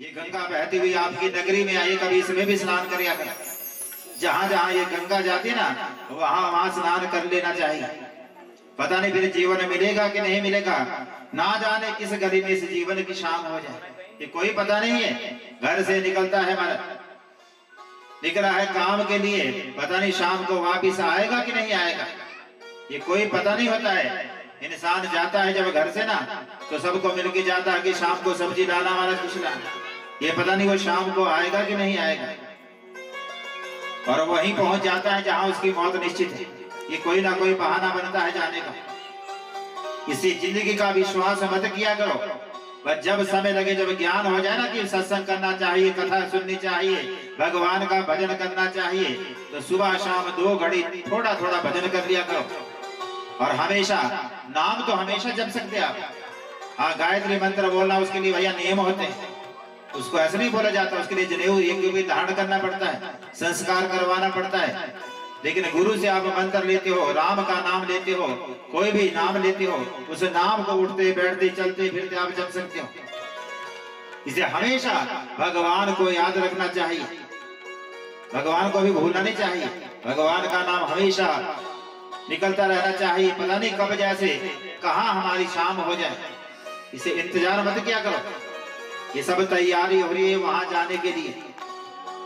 ये गंगा बहती हुई आपकी नगरी में आई, कभी इसमें भी स्नान करिया कर। जहां जहां ये गंगा जाती ना वहां वहां स्नान कर लेना चाहिए। पता नहीं फिर जीवन मिलेगा कि नहीं मिलेगा, ना जाने किस गली में इस जीवन की शाम हो जाए, ये कोई पता नहीं है। घर से निकलता है हमारा, निकला है काम के लिए, पता नहीं शाम को वापिस आएगा कि नहीं आएगा, ये कोई पता नहीं होता है। इंसान जाता है जब घर से ना तो सबको मिलके जाता है कि शाम को सब्जी लाना वाला कुछ लाना, ये पता नहीं वो शाम को आएगा कि नहीं आएगा, और वहीं पहुंच जाता है जहां उसकी मौत निश्चित है। ये कोई ना कोई बहाना बनता है जाने का। इसी जिंदगी का विश्वास मत किया करो, बस जब समय लगे, जब ज्ञान हो जाए ना कि सत्संग करना चाहिए, कथा सुननी चाहिए, भगवान का भजन करना चाहिए, तो सुबह शाम 2 घड़ी थोड़ा थोड़ा भजन कर लिया करो। और हमेशा नाम तो हमेशा जप सकते आप। हाँ, गायत्री मंत्र बोलना उसके लिए भैया नियम होते हैं, उसको ऐसे नहीं बोला जाता, उसके लिए जनेऊ एक भी धारण करना पड़ता है, संस्कार करवाना पड़ता है। लेकिन गुरु से आप मंत्र लेते हो, राम का नाम लेते हो, कोई भी नाम लेते हो, उस नाम को उठते बैठते चलते फिरते आप जप सकते हो। इसे हमेशा भगवान को याद रखना चाहिए, भगवान को भी भूलना नहीं चाहिए, भगवान का नाम हमेशा निकलता रहना चाहिए। पता नहीं कब जैसे कहाँ हमारी शाम हो जाए, इसे इंतजार मत किया करो। ये सब तैयारी हो रही है वहां जाने के लिए।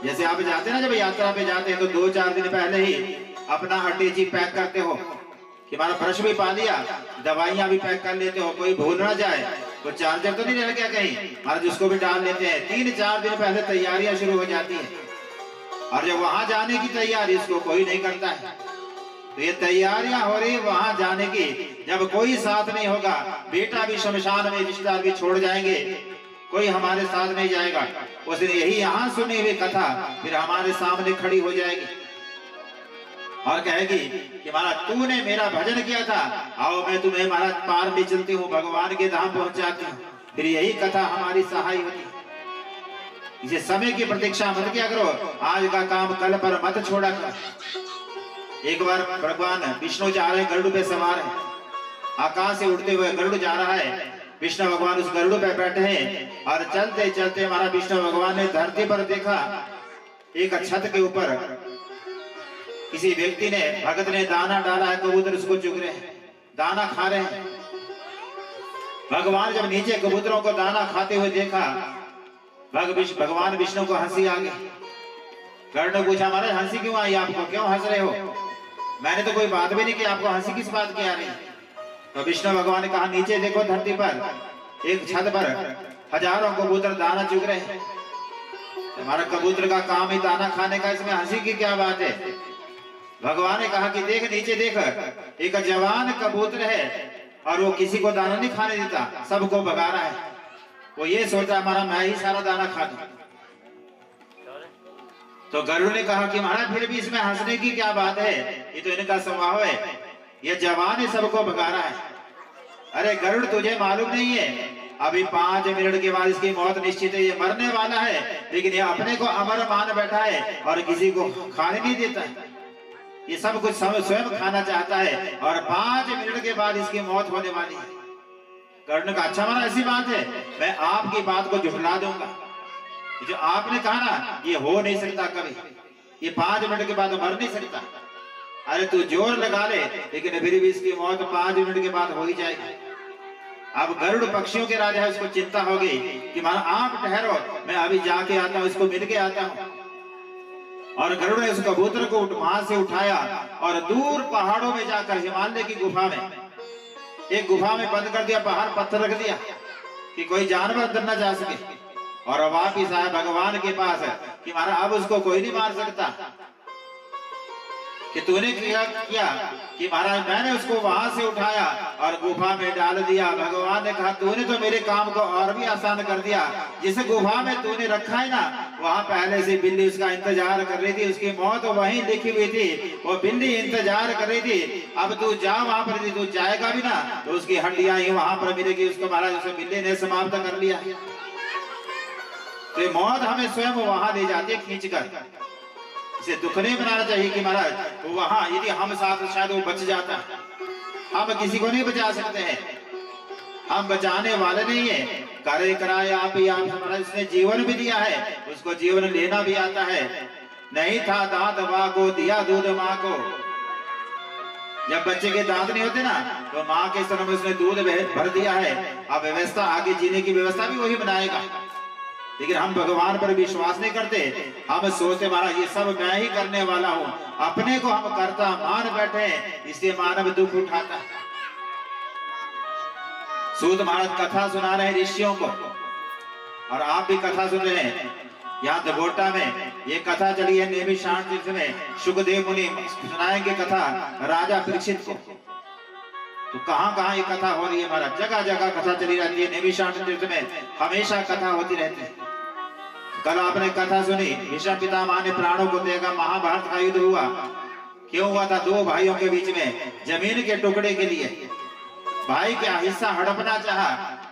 जैसे आप जाते हैं ना, जब यात्रा पे जाते हैं तो 2-4 दिन पहले ही अपना अटैची पैक करते हो कि हमारा ब्रश भी पा लिया, दवाइयां भी पैक कर लेते हो, कोई भूल ना जाए, तो चार्जर तो नहीं रह गया कहीं, हमारा जिसको भी डाल लेते हैं। 3-4 दिन पहले तैयारियां शुरू हो जाती है, और जब वहां जाने की तैयारी इसको कोई नहीं करता है, तो ये तैयारियां हो रही वहां जाने की। जब कोई साथ नहीं होगा, बेटा भी शमशान में, रिश्तेदार भी छोड़ जाएंगे, कोई हमारे साथ नहीं जाएगा, उसने यही यहाँ सुनी हुई कथा फिर हमारे सामने खड़ी हो जाएगी और कहेगी कि महाराज तूने मेरा भजन किया था, आओ मैं तुम्हें महाराज पार ले चलती हूँ, भगवान के धाम पहुंचाती हूँ। फिर यही कथा हमारी सहाय होती। इसे समय की प्रतीक्षा मत किया करो, आज का काम कल पर मत छोड़ा कर। एक बार भगवान विष्णु जा रहे हैं, गरुड़ पे सवार है, आकाश से उड़ते हुए गरुड़ जा रहा है, विष्णु भगवान उस गरुड़ पे बैठे हैं, और चलते चलते हमारा विष्णु भगवान ने धरती पर देखा, एक छत के ऊपर किसी व्यक्ति ने, भगत ने दाना डाला है, कबूतर उसको चुग रहे हैं, दाना खा रहे हैं। भगवान जब नीचे कबूतरों को दाना खाते हुए देखा, भगवान विष्णु को हंसी आ गई। गरुड़ ने पूछा, महाराज हंसी क्यों आई आपको, क्यों हंस रहे हो? मैंने तो कोई बात भी नहीं की, आपको हंसी किस बात की आ रही? तो विष्णु भगवान ने कहा, नीचे देखो धरती पर, एक छत पर हजारों कबूतर दाना चुग रहे हैं, हमारा कबूतर का काम ही दाना खाने का, इसमें हंसी की क्या बात है? भगवान ने कहा कि देख नीचे देख, एक जवान कबूतर है और वो किसी को दाना नहीं खाने देता, सबको भगा रहा है। वो ये सोचा हमारा मैं ही सारा दाना खा दूं। तो गरुड़ ने कहा कि महाराज फिर भी इसमें हंसने की क्या बात है, ये तो इनका स्वभाव है, ये जवान ही सबको भगा रहा है। अरे गरुड़ तुझे मालूम नहीं है, अभी 5 मिनट के बाद इसकी मौत निश्चित है, ये मरने वाला है, लेकिन ये अपने को अमर मान बैठा है और किसी को खाने नहीं देता है, ये सब कुछ स्वयं खाना चाहता है, और 5 मिनट के बाद इसकी मौत होने वाली है। गरुड़ ने कहा, अच्छा माना ऐसी बात है, मैं आपकी बात को झुठला दूंगा, जो आपने कहा ना ये हो नहीं सकता कभी, ये 5 मिनट के बाद मर नहीं सकता। अरे तू जोर लगा ले, लेकिन फिर भी इसकी मौत 5 मिनट के बाद हो ही जाएगी। अब गरुड़ पक्षियों के राजा है, उसको चिंता हो गई कि माना आप ठहरो, मैं अभी जाके आता हूँ, इसको मिल के आता हूँ। और गरुड़ ने उस कबूतर को वहां से उठाया और दूर पहाड़ों में जाकर हिमालय की गुफा में, एक गुफा में बंद कर दिया, बाहर पत्थर रख दिया कि कोई जानवर अंदर न जा सके, और वापिस आया भगवान के पास कि महाराज अब उसको कोई नहीं मार सकता, कि तूने क्या किया कि महाराज मैंने उसको वहां से उठाया और गुफा में डाल दिया। भगवान ने कहा, तूने तो मेरे काम को और भी आसान कर दिया, जिस गुफा में तूने रखा है ना, वहां पहले से बिल्ली उसका इंतजार कर रही थी, उसकी मौत वहीं लिखी हुई थी, वो बिल्ली इंतजार कर रही थी। अब तू जा वहां पर, तू जाएगा भी ना तो उसकी हड्डियां ही वहां पर मिलेगी उसको, महाराज उसे बिल्ली ने समाप्त कर लिया। तो मौत हमें स्वयं वहां ले जाती है खींच कर। इसे दुख नहीं बनाना चाहिए कि महाराज वहां यदि हम साथ शायद वो बच जाता, हम किसी को नहीं बचा सकते हैं, हम बचाने वाले नहीं है, करे कराए आप ही आप, हमारा इसने जीवन भी दिया है, उसको जीवन लेना भी आता है। नहीं था दांत माँ को, दिया दूध माँ को। जब बच्चे के दांत नहीं होते ना, तो माँ के स्तन में उसने दूध भर दिया है। अब व्यवस्था, आगे जीने की व्यवस्था भी वही बनाएगा। लेकिन हम भगवान पर विश्वास नहीं करते, हम सोचते महाराज ये सब मैं ही करने वाला हूँ, अपने को हम करता मान बैठे, इसलिए मानव दुख उठाता है। सूत महाराज कथा सुना रहे हैं ऋषियों को, और आप भी कथा सुन रहे हैं। यहाँ दबोटा में ये कथा चली है, नैमिषारण्य तीर्थ में सुखदेव मुनि सुनाएंगे कथा राजा परीक्षित को। तो कहाँ कहाँ ये कथा हो रही है महाराज, जगह जगह कथा चली रहती है। नैमिषारण्य तीर्थ में हमेशा कथा होती रहती है। कल आपने कथा सुनी, भीष्म पितामह ने प्राणों को देगा, महाभारत का युद्ध हुआ। क्यों हुआ था? दो भाइयों के बीच में जमीन के टुकड़े के लिए। भाई का हिस्सा हड़पना चाहा,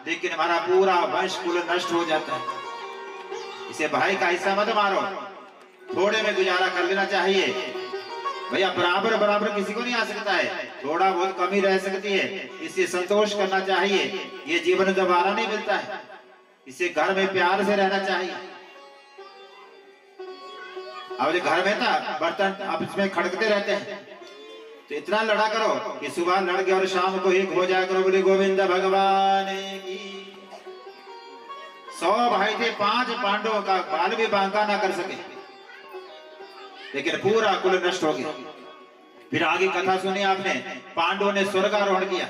लेकिन हमारा पूरा वंश कुल नष्ट हो जाता है। इसे भाई का हिस्सा मत मारो, थोड़े में गुजारा कर लेना चाहिए भैया। बराबर बराबर किसी को नहीं आ सकता है, थोड़ा बहुत कमी रह सकती है, इससे संतोष करना चाहिए। ये जीवन दोबारा नहीं मिलता है, इसे घर में प्यार से रहना चाहिए। अब घर में था बर्तन अब इसमें खड़कते रहते हैं, तो इतना लड़ा करो कि सुबह लड़ के और शाम को एक हो जाया करो। बोले गोविंद भगवान की। 100 भाई थे, 5 पांडवों का बाल भी बांका ना कर सके, लेकिन पूरा कुल नष्ट हो गया। फिर आगे कथा सुनी आपने, पांडवों ने स्वर्गारोहण किया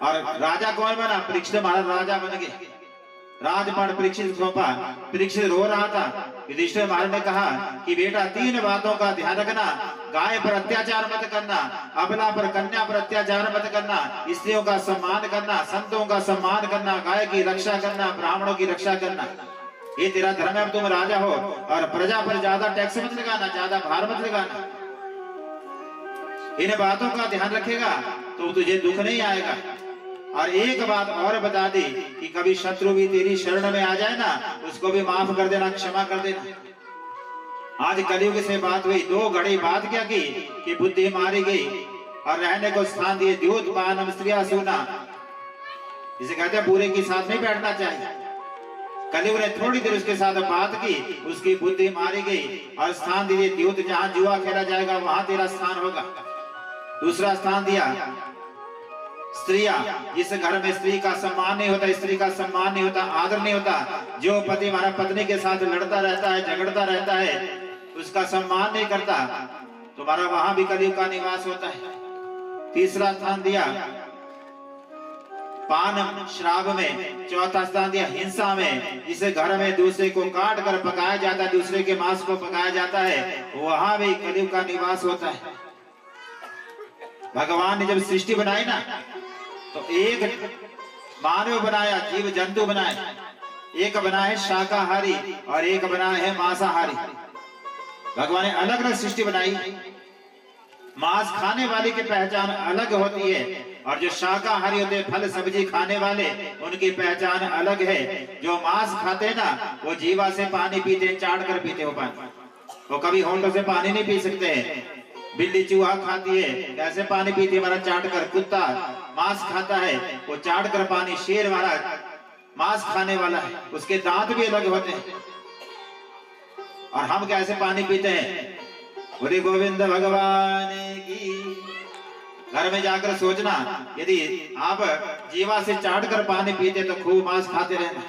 और राजा कौन बना? परीक्षित महाराज राजा बन गए। राजपाट परीक्षित सौंपा, परीक्षित रो रहा था। युधिष्ठिर महाराज ने कहा कि बेटा 3 बातों का ध्यान रखना, गाय पर अत्याचार मत करना, अबला पर कन्या पर अत्याचार मत करना, स्त्रियों का सम्मान करना, संतों का सम्मान करना, गाय की रक्षा करना, ब्राह्मणों की रक्षा करना। ये तेरा धर्म है। अब तुम राजा हो और प्रजा पर ज्यादा टैक्स मत लगाना, ज्यादा भार मत लगाना। इन बातों का ध्यान रखेगा तो तुझे दुख नहीं आएगा। और एक बात और बता दी कि कभी शत्रु भी तेरी शरण में आ जाए ना, उसको भी माफ कर देना, क्षमा कर देना। आज कलयुग से बात हुई, 2 घड़ी बात क्या की कि बुद्धि मारी गई और रहने को स्थान दिए। द्योतपानम स्त्रिया सुना, जिसे कहते हैं बुरे के साथ नहीं बैठना चाहिए। कलयुग ने थोड़ी देर उसके साथ बात की, उसकी बुद्धि मारी गई और स्थान दिए द्योत। जहां जुआ खेला जाएगा वहां तेरा स्थान होगा। दूसरा स्थान दिया स्त्रियां, जिस घर में स्त्री का सम्मान नहीं होता, स्त्री का सम्मान नहीं होता, आदर नहीं होता, जो पति हमारा पत्नी के साथ लड़ता रहता है, झगड़ता रहता है, उसका सम्मान नहीं करता, तुम्हारा वहां भी कलयुग का निवास होता है। तीसरा स्थान दिया पान श्राव में। चौथा स्थान दिया हिंसा में, जिसे घर में दूसरे को काट कर पकाया जाता है, दूसरे के मांस को पकाया जाता है, वहां भी कलयुग का निवास होता है। भगवान ने जब सृष्टि बनाई ना, तो एक मानव बनाया, जीव जंतु बनाए, एक बनाए शाकाहारी और एक बनाए है मांसाहारी। भगवान ने अलग अलग सृष्टि बनाई। मांस खाने वाले की पहचान अलग होती है, और जो शाकाहारी होते हैं, फल सब्जी खाने वाले, उनकी पहचान अलग है। जो मांस खाते हैं ना, वो जीवा से पानी पीते हैं, चाट कर पीते हो पानी, वो कभी होंठों से पानी नहीं पी सकते हैं। बिल्ली चूहा खाती है, कैसे पानी पीती है? हमारा चाट कर। कुत्ता मांस खाता है, वो चाट कर पानी। शेर वाला मांस खाने वाला है, उसके दांत भी अलग होते हैं। और हम कैसे पानी पीते हैं? बोले गोविंद भगवान की। घर में जाकर सोचना, यदि आप जीवा से चाट कर पानी पीते तो खूब मांस खाते रहना।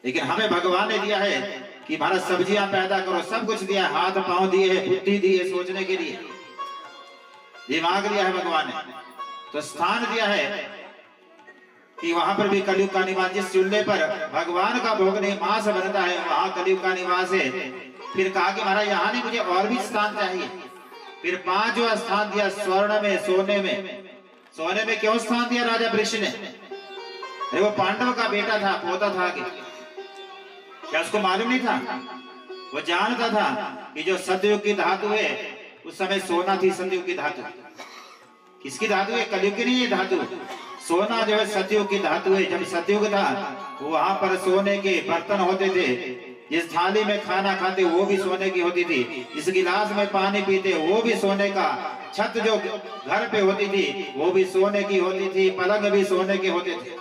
लेकिन हमें भगवान ने दिया है कि भारत सब्जियां पैदा करो, सब कुछ दिया, हाथ पांव दिए है, बुद्धि दी है, सोचने के लिए दिमाग दिया है भगवान ने। तो स्थान दिया है कि वहां पर भी कलयुग का निवास। जिस चूल्हे पर भगवान का भोग नहीं, मांस बनता है, वहां कलयुग का निवास है। फिर कहा कि महाराज यहाँ नहीं, मुझे और भी स्थान चाहिए। फिर 5वां स्थान दिया स्वर्ण में, सोने में। सोने में क्यों स्थान दिया राजा वृक्ष ने? अरे वो पांडव का बेटा था, पोता था आगे। क्या उसको मालूम नहीं था? वो जानता था कि जो सतयुग की धातु है, उस समय सोना थी सतयुग की धातु। किसकी धातु है? कलयुग की नहीं है धातु। सोना जो है सतयुग की धातु है। जब सतयुग था, वहां पर सोने के बर्तन होते थे। जिस थाली में खाना खाते वो भी सोने की होती थी, जिस गिलास में पानी पीते वो भी सोने का, छत जो घर पे होती थी वो भी सोने की होती थी, पलंग भी सोने के होते थे।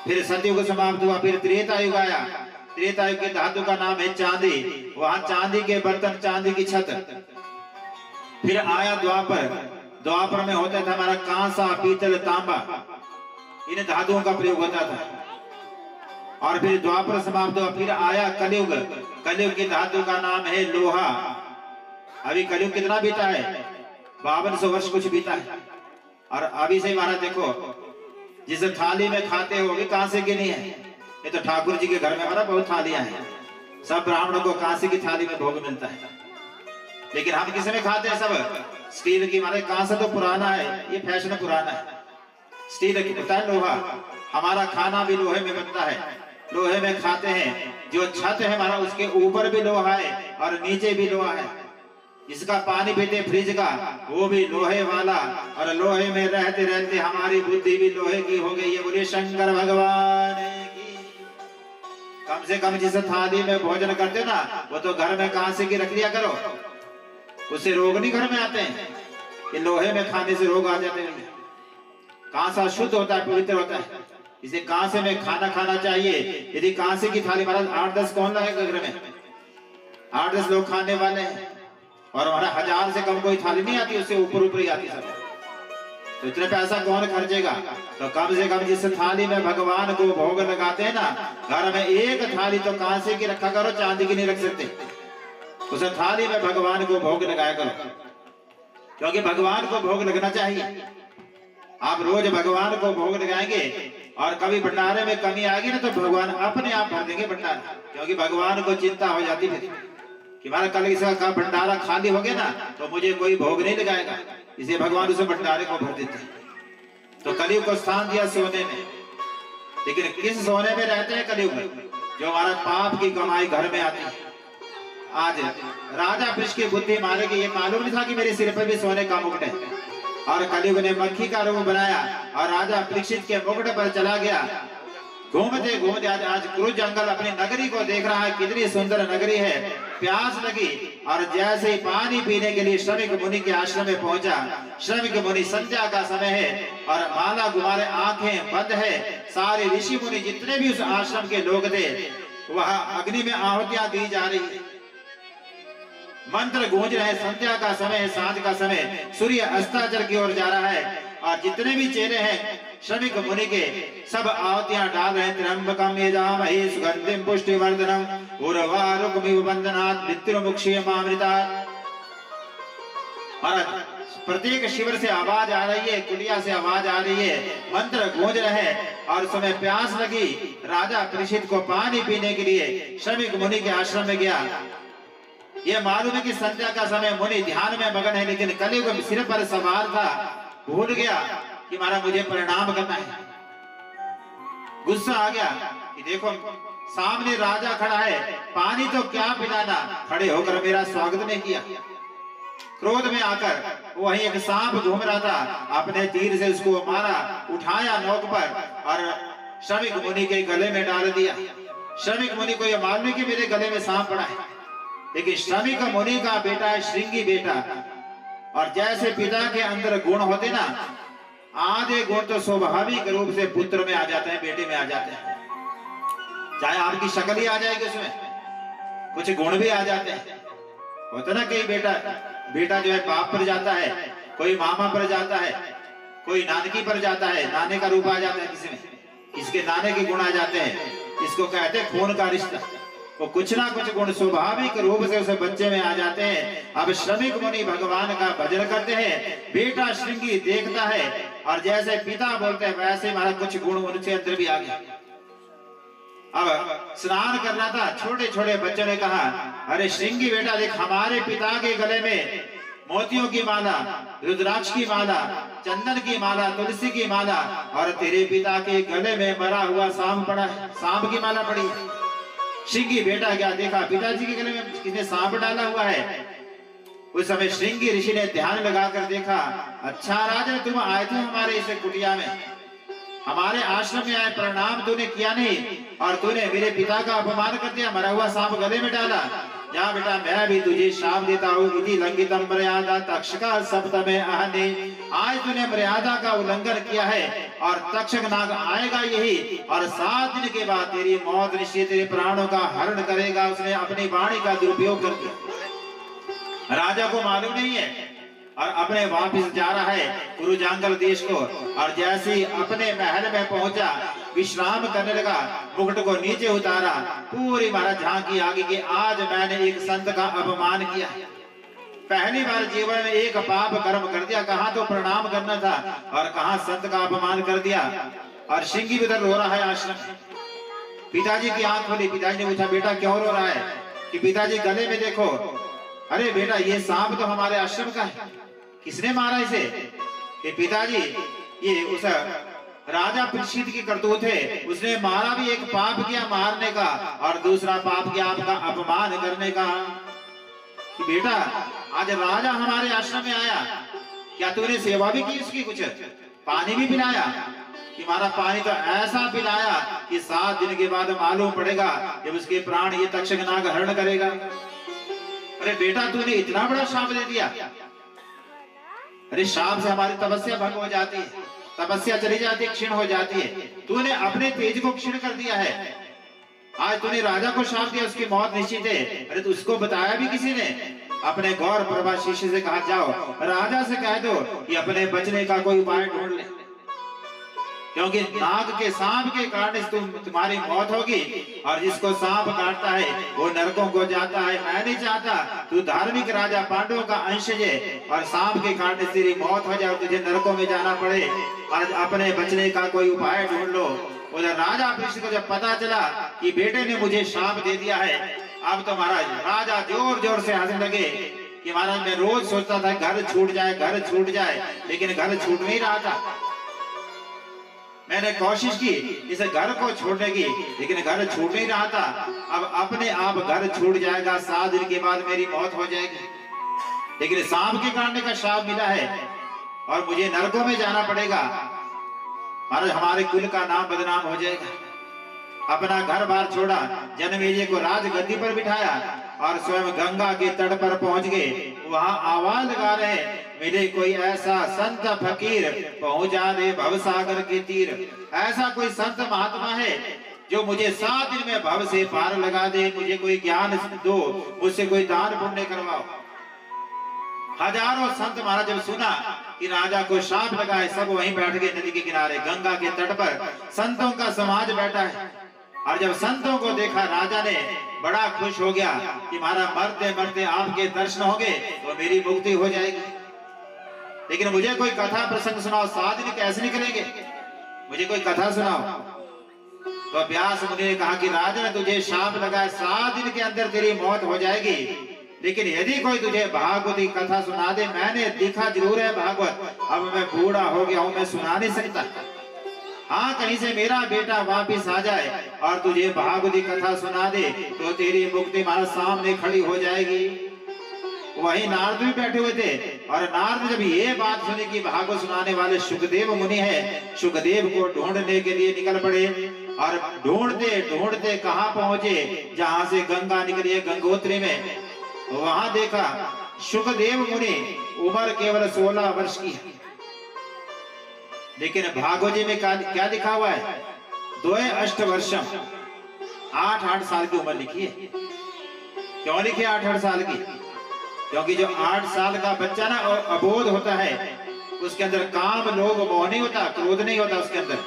फिर सतयुग समाप्त हुआ, फिर त्रेता युग आया। त्रेता युग के धातु का नाम है चांदी, वहां चांदी के बर्तन, चांदी की छत। फिर आया द्वापर, द्वापर में होता था हमारा कांसा, पीतल, तांबा, इन धातुओं का प्रयोग होता था। और फिर द्वापर समाप्त हुआ, फिर आया कलयुग। कलयुग की धातु का नाम है लोहा। अभी कलयुग कितना बीता है? 5200 वर्ष कुछ बीता है। और अभी से महाराज देखो, जिस थाली में खाते हो भी कांसे की नहीं है। ये तो ठाकुर जी के घर में हमारा बहुत थालियां हैं, सब ब्राह्मणों को कांसे की थाली में भोग मिलता है। लेकिन हम किस में खाते हैं? सब स्टील की। हमारे कांसा तो पुराना है, ये फैशन पुराना है। स्टील की होता है, लोहा। हमारा खाना भी लोहे में बनता है, लोहे में खाते हैं। जो छत है हमारा, उसके ऊपर भी लोहा है और नीचे भी लोहा है। इसका पानी पीते फ्रिज का, वो भी लोहे वाला। और लोहे में रहते रहते हमारी बुद्धि भी लोहे की हो गई है। बोलिए शंकर भगवान की। कम से कम जिस थाली में भोजन करते हो ना, वो तो घर में कांसे की रख लिया करो, उससे रोग नहीं घर में आते हैं। ये लोहे में खाने से रोग आ जाते हैं। कांसा शुद्ध होता है, पवित्र होता है, इसे कांसे में खाना खाना चाहिए। यदि कांसे की थाली, महाराज 8-10 कौन लाएगा घर में? 8-10 लोग खाने वाले हैं, और हमारा 1000 से कम कोई थाली नहीं आती, उससे ऊपर ऊपर ही आती सब। तो इतने पैसा कौन खर्चेगा? तो कम से कम जिस थाली में भगवान को भोग लगाते हैं ना, घर में एक थाली तो कांसे की रखा करो, चांदी की नहीं रख सकते। उस थाली में भगवान को भोग लगाया करो, क्योंकि भगवान को भोग लगना चाहिए। आप रोज भगवान को भोग लगाएंगे, और कभी भंडारे में कमी आएगी ना, तो भगवान अपने आप भर देंगे भंडारा। क्योंकि भगवान को चिंता हो जाती है कि हमारा कल इसका भंडारा खाली हो गया ना, तो मुझे कोई भोग नहीं लगाएगा, इसलिए भगवान उसे भंडारे को भर देते हैं। तो कलयुग को स्थान दिया सोने में। लेकिन किस सोने में रहते हैं कलयुग में? जो हमारा पाप की कमाई घर में आती है। आज राजा पृष्ठ की बुद्धि मारेगी, ये मालूम नहीं था कि मेरे सिर पर भी सोने का मुकुट है। और कलयुग ने मक्खी का रूप बनाया और राजा परीक्षित के मुकुट पर चला गया। घूमते घूमते आज क्रूर जंगल अपनी नगरी को देख रहा है, कितनी सुंदर नगरी है। प्यास लगी, और जैसे ही पानी पीने के लिए श्रमिक मुनि के आश्रम में पहुंचा। श्रमिक मुनि, संध्या का समय है और माला गुमारे, आंखें बंद है। सारे ऋषि मुनि जितने भी उस आश्रम के लोग थे, वह अग्नि में आहुतियां दी जा रही है, मंत्र गूंज रहे। संध्या का समय है, सांझ का समय, सूर्य अस्ताचल की ओर जा रहा है। और जितने भी चेले हैं श्रमिक मुनि के, सब आहुतियां डाल रहे हैं। त्र्यंबकम यजामहे सुगंधिम पुष्टिवर्धनम उर्वारुकमिव बंधनात् मृत्युर्मुक्षीयमामृतात्। महाराज प्रत्येक शिविर से आवाज आ रही है, कुटिया से आवाज आ रही है, मंत्र गूंज रहे हैं। और समय प्यास लगी, राजा परीक्षित को पानी पीने के लिए श्रमिक मुनि के आश्रम में गया। ये मालूम है कि संध्या का समय, मुनि ध्यान में मगन है, लेकिन कलयुग सिर पर सवार था, भूल गया कि महाराज मुझे प्रणाम करना है। गुस्सा आ गया कि देखो सामने राजा खड़ा है, पानी तो क्या पिलाना, खड़े होकर मेरा स्वागत नहीं किया। क्रोध में आकर वहीं एक सांप घूम रहा था, अपने तीर से उसको मारा, उठाया नोक पर और श्रमिक मुनि के गले में डाल दिया। श्रमिक मुनि को यह मालूम है कि मेरे गले में सांप पड़ा है, लेकिन श्रमिक मुनि का बेटा है श्रृंगी बेटा। और जैसे पिता के अंदर गुण होते ना, आधे गुण तो स्वाभाविक रूप से पुत्र में आ जाते हैं, बेटे में आ जाते हैं। चाहे आपकी शक्ल ही आ जाएगी, उसमें कुछ गुण भी आ जाते हैं। होता ना, कई बेटा जो है बाप पर जाता है, कोई मामा पर जाता है, कोई नानकी पर जाता है, नाने का रूप आ जाता है किसी में, इसके नाने के गुण आ जाते हैं। इसको कहते हैं खून का रिश्ता। वो कुछ ना कुछ गुण स्वाभाविक रूप से उसे बच्चे में आ जाते हैं। अब श्रमिक मुनि भगवान का भजन करते हैं, बेटा श्रृंगी देखता है, और जैसे पिता बोलते हैं वैसे हमारा कुछ गुण उनके अंदर भी आ गया। अब स्नान करना था, छोटे छोटे बच्चों ने कहा, अरे श्रृंगी बेटा देख, हमारे पिता के गले में मोतियों की माला, रुद्राक्ष की माला, चंदन की माला, तुलसी की माला, और तेरे पिता के गले में मरा हुआ सांप पड़ा है, सांप की माला पड़ी है। श्रृंगी बेटा क्या देखा, पिताजी के गले में किसने सांप डाला हुआ है। उस समय श्रृंगी ऋषि ने ध्यान लगाकर देखा, अच्छा राजन तुम आए थे हमारे इस कुटिया में, हमारे आश्रम में आए, प्रणाम तूने किया नहीं, और तूने मेरे पिता का अपमान कर दिया, मरा हुआ सांप गले में डाला। जा बेटा मैं भी तुझे शाप देता हूँ। इति लंघितम मर्यादा तक्षका सप्तमे आहने। आज तूने मर्यादा का उल्लंघन किया है और तक्षक नाग आएगा यही, और 7 दिन के बाद तेरी मौत निश्चित, तेरे प्राणों का हरण करेगा। उसने अपनी वाणी का दुरुपयोग कर दिया। राजा को मालूम नहीं है और अपने वापस जा रहा है कुरुजांगल देश को, और जैसे ही अपने महल में पहुंचा विश्राम करने लगा, मुकुट को नीचे उतारा, पूरी महाराज झांकी आगे कि आज मैंने एक संत का अपमान किया। पहली बार जीवन में एक पाप कर्म कर दिया, कहाँ तो प्रणाम करना था और कहाँ संत का अपमान कर दिया। और सिंगी भी उधर रो रहा है आश्रम। पिताजी की आंख खोली, पिताजी ने पूछा बेटा क्यों रो रहा है? कि पिताजी गले में देखो। अरे बेटा ये सांप तो हमारे आश्रम का है, किसने मारा इसे? कि पिताजी ये उस राजा परीक्षित की करतूत है, उसने मारा भी, एक पाप किया मारने का और दूसरा पाप किया आपका अपमान करने का। कि बेटा आज राजा हमारे आश्रम में आया, क्या तूने सेवा भी की उसकी? कुछ पानी भी पिलाया? कि हमारा पानी तो ऐसा पिलाया कि 7 दिन के बाद मालूम पड़ेगा जब उसके प्राण ये तक्षक नाग हरण करेगा। अरे बेटा तूने इतना बड़ा शाप दे दिया। अरे शाप से हमारी तपस्या भंग हो जाती है, तपस्या चली जाती है, क्षीण हो जाती है। तूने अपने तेज को क्षीण कर दिया है। आज तूने राजा को शाप दिया, उसकी मौत निश्चित है। अरे तो उसको बताया भी किसी ने? अपने गौर प्रभा शिष्य से कहा जाओ राजा से कह दो कि अपने बचने का कोई उपाय ढूंढ ले, क्योंकि नाग के सांप के कारण तुम्हारी मौत होगी, और जिसको सांप काटता है वो नरकों को जाता है। मैं नहीं चाहता तू धार्मिक राजा पांडवों का अंश है और सांप के कारण तेरी मौत हो जाए और तुझे नरकों में जाना पड़े। और अपने बचने का कोई उपाय ढूंढ लो। उधर राजा परीक्षित को जब पता चला कि बेटे ने मुझे शाप दे दिया है, अब तो महाराज राजा जोर जोर से हंसने लगे कि महाराज मैं रोज सोचता था घर छूट जाए, घर छूट जाए, लेकिन घर छूट नहीं रहा था। मैंने कोशिश की इस घर को छोड़ने की, लेकिन घर छूट नहीं रहा था। अब अपने आप घर छूट जाएगा, 7 दिन के बाद मेरी मौत हो जाएगी, लेकिन सांप के काटने का शाप मिला है और मुझे नरकों में जाना पड़ेगा। महाराज हमारे कुल का नाम बदनाम हो जाएगा। अपना घर बार छोड़ा, जनमेजय को राजगद्दी पर बिठाया और स्वयं गंगा के तट पर पहुंच गए। वहां आवाज लगा रहे, मिले कोई ऐसा संत फकीर पहुंचा दे भवसागर के तीर। ऐसा कोई संत महात्मा है जो मुझे 7 दिन में भव से पार लगा दे, मुझे कोई ज्ञान दो, मुझसे कोई दान पुण्य करवाओ। हजारों संत महाराज जब सुना कि राजा को शाप लगा है, सब वहीं बैठ गए नदी के किनारे, गंगा के तट पर संतों का समाज बैठा है। और जब संतों को देखा राजा ने बड़ा खुश हो गया कि हमारा मरते मरते आपके दर्शन होंगे तो मेरी मुक्ति हो जाएगी। लेकिन मुझे कोई कथा प्रसंग सुनाओ, 7 दिन कैसे निकलेंगे, मुझे कोई कथा सुनाओ। तो व्यास मुनि ने कहा कि राजा ने तुझे शाप लगा है, 7 दिन के अंदर तेरी मौत हो जाएगी, लेकिन यदि कोई तुझे भागवत की कथा सुना दे, मैंने देखा जरूर है भागवत, अब मैं बूढ़ा हो गया हूं, मैं सुना नहीं सकता। हाँ कहीं से मेरा बेटा वापिस आ जाए और तुझे भागवत की कथा सुना दे तो तेरी मुक्ति हमारे सामने खड़ी हो जाएगी। वही नारद भी बैठे हुए थे और नारद जब ये बात सुनी कि भागवत सुनाने वाले सुखदेव मुनि हैं, सुखदेव को ढूंढने के लिए निकल पड़े। और ढूंढते ढूंढते कहाँ पहुंचे, जहां से गंगा निकली है गंगोत्री में, वहां देखा सुखदेव मुनि उम्र केवल 16 वर्ष की है, लेकिन भागवत जी में क्या लिखा हुआ है, 2 अष्ट वर्षम, 8 साल की उम्र लिखी है। क्यों लिखी 8 साल की? क्योंकि जो 8 साल का बच्चा ना अबोध होता है, उसके अंदर काम लोभ मोह नहीं होता, क्रोध नहीं होता उसके अंदर,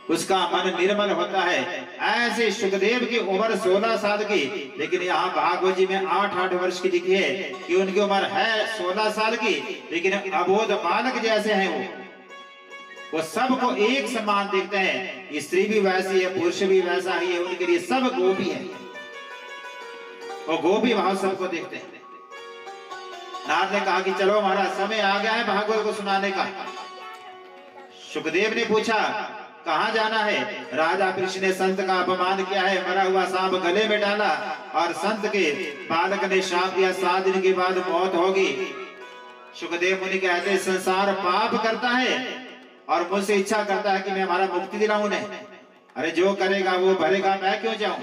उसका मन निर्मल होता है। ऐसे सुखदेव की उम्र 16 साल की, लेकिन यहाँ भागवत जी में 8 वर्ष की लिखी है कि उनकी उम्र है 16 साल की, लेकिन अबोध बालक जैसे हैं वो सबको एक समान देखते हैं। स्त्री भी वैसी है, पुरुष भी वैसा ही है, उनके लिए सब गोपी है, वो गोपी भाव सबको देखते हैं। नारद ने कहा कि चलो हमारा समय आ गया है भागवत को सुनाने का। सुखदेव ने पूछा कहाँ जाना है? राजा परीक्षित ने संत का अपमान किया है, मरा हुआ सांप गले में डाला और संत के बालक ने शाप दिया, 7 दिन के बाद मौत होगी। सुखदेव मुनि कहते संसार पाप करता है और मुझसे इच्छा करता है कि मैं हमारा मुक्ति दिलाऊं उन्हें। अरे जो करेगा वो भरेगा, मैं क्यों जाऊं?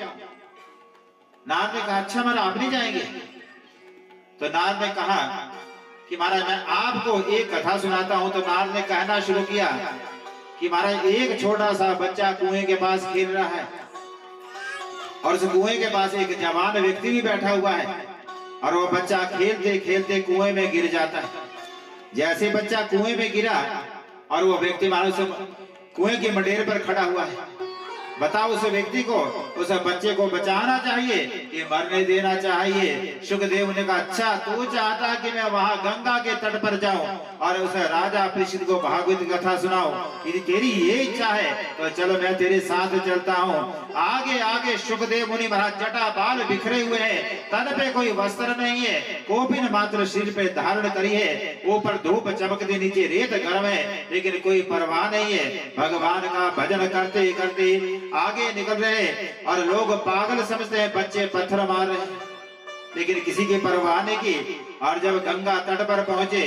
नारद ने कहा अच्छा महाराज आप नहीं जाएंगे? तो नारद ने कहा कि महाराज मैं आपको एक कथा सुनाता हूं। तो नारद ने कहना शुरू किया कि महाराज एक छोटा सा बच्चा कुएं के पास खेल रहा है और उस कुएं के पास एक जवान व्यक्ति भी बैठा हुआ है और वो बच्चा खेलते खेलते कुएं में गिर जाता है। जैसे बच्चा कुएं में गिरा और वो व्यक्ति मानो कुएं के मडेर पर खड़ा हुआ है। बताओ उस व्यक्ति को, उस बच्चे को बचाना चाहिए कि मरने देना चाहिए? सुखदेव ने कहा अच्छा तू चाहता कि मैं वहां गंगा के तट पर जाऊं और उस राजा परीक्षित को भागवत कथा सुनाऊं? यदि तेरी ये इच्छा है तो चलो मैं तेरे साथ चलता हूं। आगे आगे सुखदेव मुनि महाराज जटा बाल बिखरे हुए हैं, तन पे कोई वस्त्र नहीं है, कोपिन मात्र सिर पे धारण करी है, ऊपर धूप चमकती नीचे रेत गर्म है, लेकिन कोई परवाह नहीं है। भगवान का भजन करते करते आगे निकल रहे और लोग पागल समझते हैं, बच्चे पत्थर मार रहे हैं, लेकिन किसी की परवाह नहीं की। और जब गंगा तट पर पहुंचे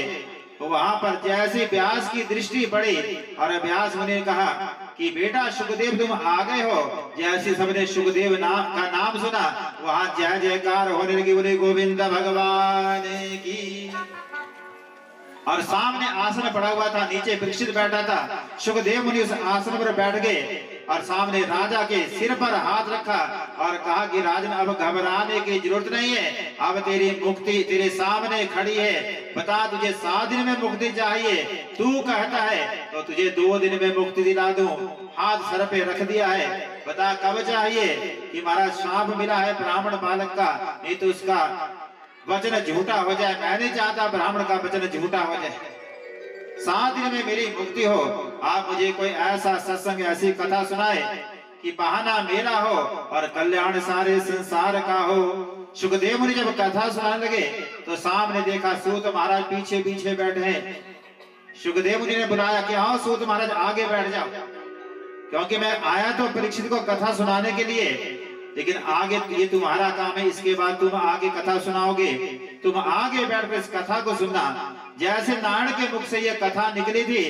तो वहां पर जैसे व्यास की दृष्टि पड़ी और व्यास मुनि ने कहा कि बेटा सुखदेव तुम आ गए हो। जैसे सबने सुखदेव का नाम सुना वहां जय जयकार होने लगी, बोले गोविंद भगवान की। और सामने आसन पड़ा हुआ था, नीचे परीक्षित बैठा था। सुखदेव मुनि उस आसन पर बैठ गए और सामने राजा के सिर पर हाथ रखा और कहा कि राजन अब घबराने की जरूरत नहीं है, अब तेरी मुक्ति तेरे सामने खड़ी है। बता तुझे 7 दिन में मुक्ति चाहिए, तू कहता है तो तुझे 2 दिन में मुक्ति दिला दूं। हाथ सर पे रख दिया है, बता कब चाहिए? कि महाराज शाप मिला है ब्राह्मण बालक का, नहीं तो उसका वचन झूठा हो जाए। मैं नहीं चाहता ब्राह्मण का वचन झूठा हो जाए। 7 दिन में मेरी मुक्ति हो। आप मुझे कोई ऐसा सत्संग ऐसी कथा सुनाए कि बहाना मेरा हो और कल्याण सारे संसार का हो। सुखदेव मुनि जब कथा सुनाने लगे तो सामने देखा सूत महाराज पीछे पीछे बैठे हैं। सुखदेव मुनि ने बुलाया कि आओ सूत महाराज आगे बैठ जाओ, क्योंकि मैं आया तो परीक्षित को कथा सुनाने के लिए, लेकिन आगे ये तुम्हारा काम है, इसके बाद तुम आगे कथा सुनाओगे, तुम आगे बैठकर इस कथा को सुनना। जैसे नारायण के मुख से ये कथा निकली थी,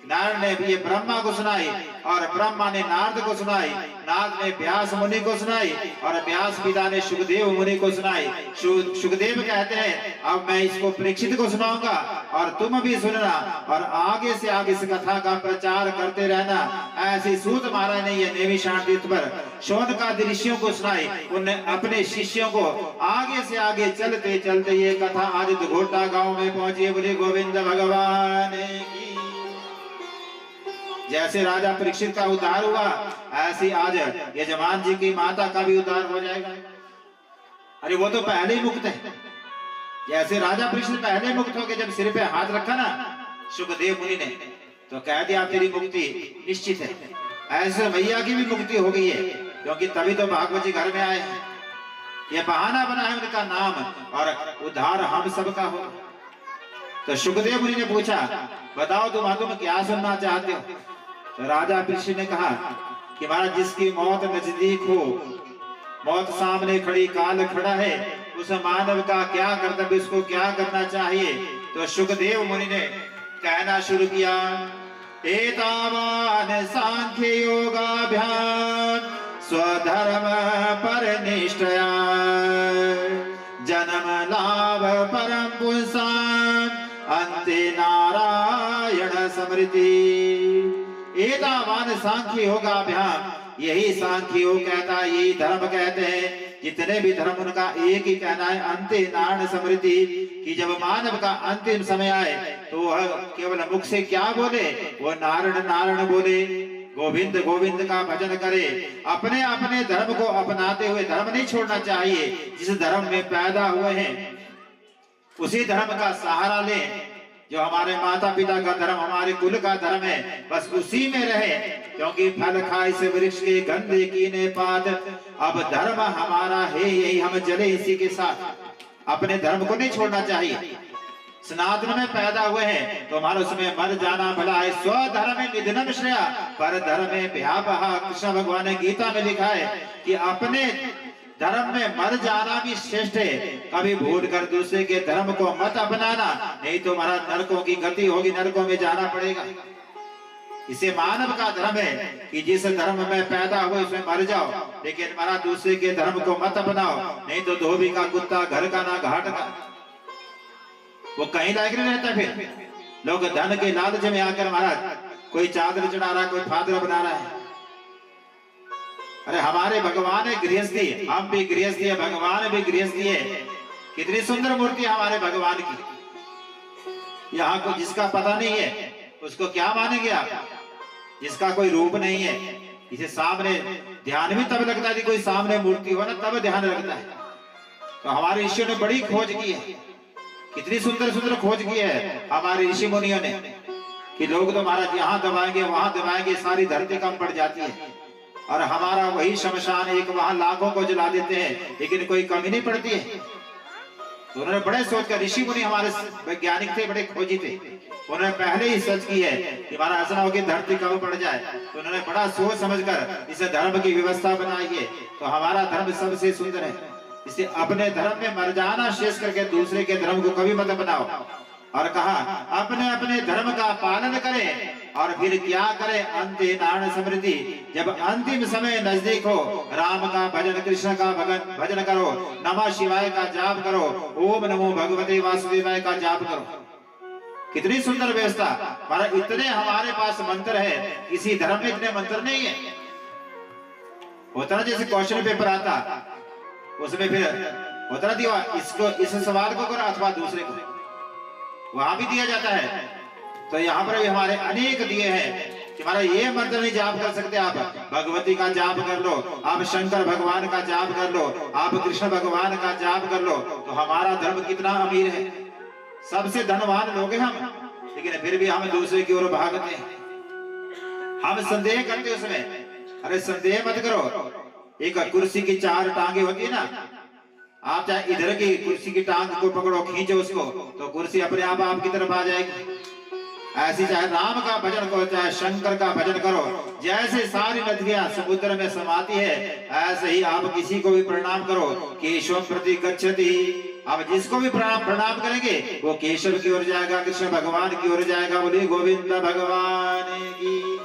नारायण ने ये ब्रह्मा को सुनाई और ब्रह्मा ने नारद को सुनाई, नारद ने व्यास मुनि को सुनाई और व्यास पिता ने सुखदेव मुनि को सुनाई। सुखदेव कहते हैं अब मैं इसको परीक्षित को सुनाऊंगा और तुम भी सुनना और आगे से आगे इस कथा का प्रचार करते रहना। ऐसे सूत महाराज ने यह नैमिषारण्य तीर्थ पर शौनकादि ऋषियों को सुनाई। उन्होंने अपने शिष्यों को आगे से आगे चलते चलते ये कथा आज घोटा गांव में पहुंची। बोले गोविंद भगवान की। जैसे राजा परीक्षित का उद्धार हुआ, ऐसी आज यजमान जी की माता का भी उद्धार हो जाएगा। अरे वो तो पहले ही मुक्त है। जैसे राजा परीक्षित पहले मुक्त हो गए, जब सिर पे हाथ रखा ना सुखदेव मुनि ने तो कह दिया तेरी मुक्ति निश्चित है। ऐसे मैया की भी मुक्ति हो गई है, क्योंकि तभी तो भागवत जी घर में आए हैं। ये बहाना बना है उनका नाम और उद्धार हम सबका हो। तो सुखदेव मुनि ने पूछा बताओ तुम क्या सुनना चाहते हो? तो राजा परीक्षित ने कहा कि महाराज जिसकी मौत नजदीक हो, मौत सामने खड़ी, काल खड़ा है, उस मानव का क्या कर्तव्य, उसको क्या करना चाहिए? तो सुखदेव मुनि ने कहना शुरू किया एतावान सांख्य योगाभ्याम स्वधर्म पर निष्ठया जन्म लाभ परम पुंसाम अंते नारायण स्मृति। एतावान सांख्य योगाभ्याम, यही सांख्य योग कहता है, यही धर्म कहते हैं। जितने भी धर्म उनका एक ही कहना है अंते नारायण स्मृति, कि जब मानव का अंतिम समय आए तो वह केवल मुख से क्या बोले, वो नारायण नारायण बोले, गोविंद गोविंद का भजन करे। अपने अपने धर्म को अपनाते हुए धर्म नहीं छोड़ना चाहिए। जिस धर्म में पैदा हुए हैं उसी धर्म का सहारा लें। जो हमारे माता पिता का धर्म, हमारे कुल का धर्म है, बस उसी में रहे, क्योंकि फल खाए से वृक्ष के गंधे कीने पात। अब धर्म हमारा है, यही हम जले इसी के साथ। अपने धर्म को नहीं छोड़ना चाहिए। सनातन में पैदा हुए हैं तो हमारा उसमें मर जाना भला है। स्वधर्म निधनम श्रेया पर धर्म व्यापहा। कृष्ण भगवान ने गीता में लिखा है कि अपने धर्म में मर जाना भी श्रेष्ठ है। कभी भूल कर दूसरे के धर्म को मत अपनाना, नहीं तो हमारा नरकों की गति होगी, नरकों में जाना पड़ेगा। इसे मानव का धर्म है कि जिस धर्म में पैदा हुए उसमें मर जाओ, लेकिन मरा दूसरे के धर्म को मत अपनाओ, नहीं तो धोबी का कुत्ता घर का ना घाट का, वो कहीं लायक नहीं रहता। फिर लोग धन के लालच में आकर महाराज कोई चादर चढ़ा रहा, कोई फादर बना रहा है। अरे हमारे भगवान है गृहस्थी, हम भी गृहस्थी है, भगवान भी गृहस्थी है। कितनी सुंदर मूर्ति है हमारे भगवान की। यहाँ को जिसका पता नहीं है उसको क्या मानेंगे आप? जिसका कोई रूप नहीं है, इसे सामने ध्यान भी तब लगता है, कोई सामने मूर्ति हो ना तब ध्यान लगता है। तो हमारे ऋषियों ने बड़ी खोज की है, कितनी सुंदर सुंदर खोज की है हमारे ऋषि मुनियों ने, कि लोग तो महाराज यहाँ दबाएंगे वहां दबाएंगे, सारी धरती कम पड़ जाती है। और हमारा वही शमशान एक वहां लाखों को जला देते हैं, लेकिन कोई कमी नहीं पड़ती है। तो उन्होंने बड़े सोच कर, ऋषि मुनि हमारे वैज्ञानिक थे, बड़े खोजी थे, उन्होंने पहले ही सच की है कि हमारा ऐसा हो कि धरती कम पड़ जाए। तो उन्होंने बड़ा सोच समझकर इसे धर्म की व्यवस्था बनाई है। तो हमारा धर्म सबसे सुंदर है, इसे अपने धर्म में मर जाना शेष करके दूसरे के धर्म को कभी मत बनाओ। और कहा अपने अपने धर्म का पालन करें और फिर क्या करें, अंते नारायण स्मृति। जब अंतिम समय नजदीक हो, राम का भजन, कृष्ण का भजन करो, नमः शिवाय का जाप करो, ओम नमो भगवते वासुदेवाय का जाप करो। कितनी सुंदर व्यवस्था। पर इतने हमारे पास मंत्र है, किसी धर्म में इतने मंत्र नहीं है। होता ना जैसे क्वेश्चन पेपर आता, उसमें फिर होता ना दिया इसको, इस सवाल को करो अथवा दूसरे को, वहां भी दिया जाता है। तो यहाँ पर भी हमारे अनेक दिए हैं कि हमारा ये मंत्र नहीं जाप कर सकते आप, भगवती का जाप कर लो, आप शंकर भगवान का जाप कर लो, आप कृष्ण भगवान का जाप कर लो। तो हमारा धर्म कितना अमीर है, सबसे धनवान लोग हैं हम, लेकिन फिर भी हम दूसरे की ओर भागते हैं, हम संदेह करते उसमें। अरे संदेह मत करो, एक कुर्सी की 4 टांगे होती है ना, आप चाहे इधर की कुर्सी की टांग को पकड़ो, खींचो उसको, तो कुर्सी अपने आप आपकी तरफ आ जाएगी। ऐसी चाहे राम का भजन करो, चाहे शंकर का भजन करो, जैसे सारी नदियां समुद्र में समाती है, ऐसे ही आप किसी को भी प्रणाम करो, केशव प्रति गच्छति। अब जिसको भी प्रणाम करेंगे वो केशव की ओर जाएगा, कृष्ण भगवान की ओर जाएगा। बोली गोविंद भगवान की।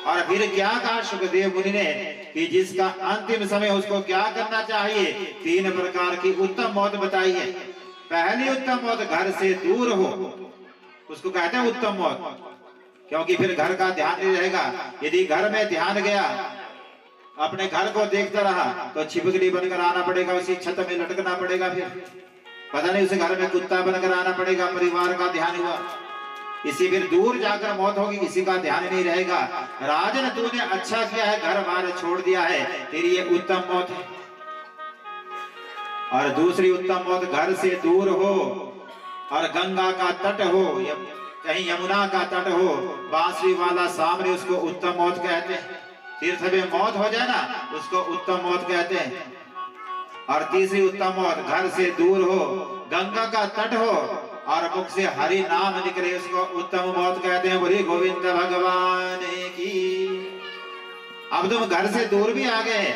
और फिर क्या कहा सुखदेव मुनि ने कि जिसका अंतिम समय उसको क्या करना चाहिए, 3 प्रकार की उत्तम मौत बताई है। पहली उत्तम मौत घर से दूर हो, उसको कहते हैं उत्तम मौत, क्योंकि फिर घर का ध्यान नहीं रहेगा। यदि घर में ध्यान गया, अपने घर को देखता रहा, तो छिपकली बनकर आना पड़ेगा, उसी छत में लटकना पड़ेगा, फिर पता नहीं उसे घर में कुत्ता बनकर आना पड़ेगा। परिवार का ध्यान हुआ, इसी फिर दूर जाकर मौत होगी, किसी का ध्यान नहीं रहेगा। राजन तूने अच्छा किया है, घर बार छोड़ दिया है, तेरी ये उत्तम मौत है। और दूसरी उत्तम मौत घर से दूर हो और गंगा का तट हो, कहीं यमुना का तट हो, बांसुरी वाला सामने, उसको उत्तम मौत कहते हैं। तीर्थ में मौत हो जाए ना, उसको उत्तम मौत कहते हैं। और तीसरी उत्तम मौत घर से दूर हो, गंगा का तट हो और मुख से हरि नाम निकले, उसको उत्तम मौत कहते हैं। बोली गोविंद भगवान की। अब तुम घर से दूर भी आ गए,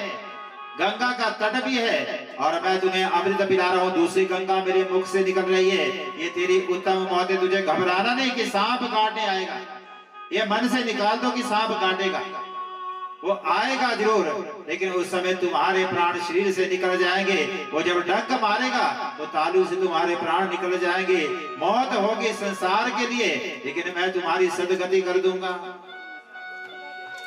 गंगा का तट भी है, और मैं तुम्हें अमृत पिला रहा हूँ, दूसरी गंगा मेरे मुख से निकल रही है, ये तेरी उत्तम मौत है। तुझे घबराना नहीं कि सांप काटने आएगा, ये मन से निकाल दो कि सांप काटेगा, वो आएगा जरूर, लेकिन उस समय तुम्हारे प्राण शरीर से निकल जाएंगे। वो जब डंक मारेगा तो तालू से तुम्हारे प्राण निकल जाएंगे। मौत होगी संसार के लिए, लेकिन मैं तुम्हारी सदगति कर दूंगा।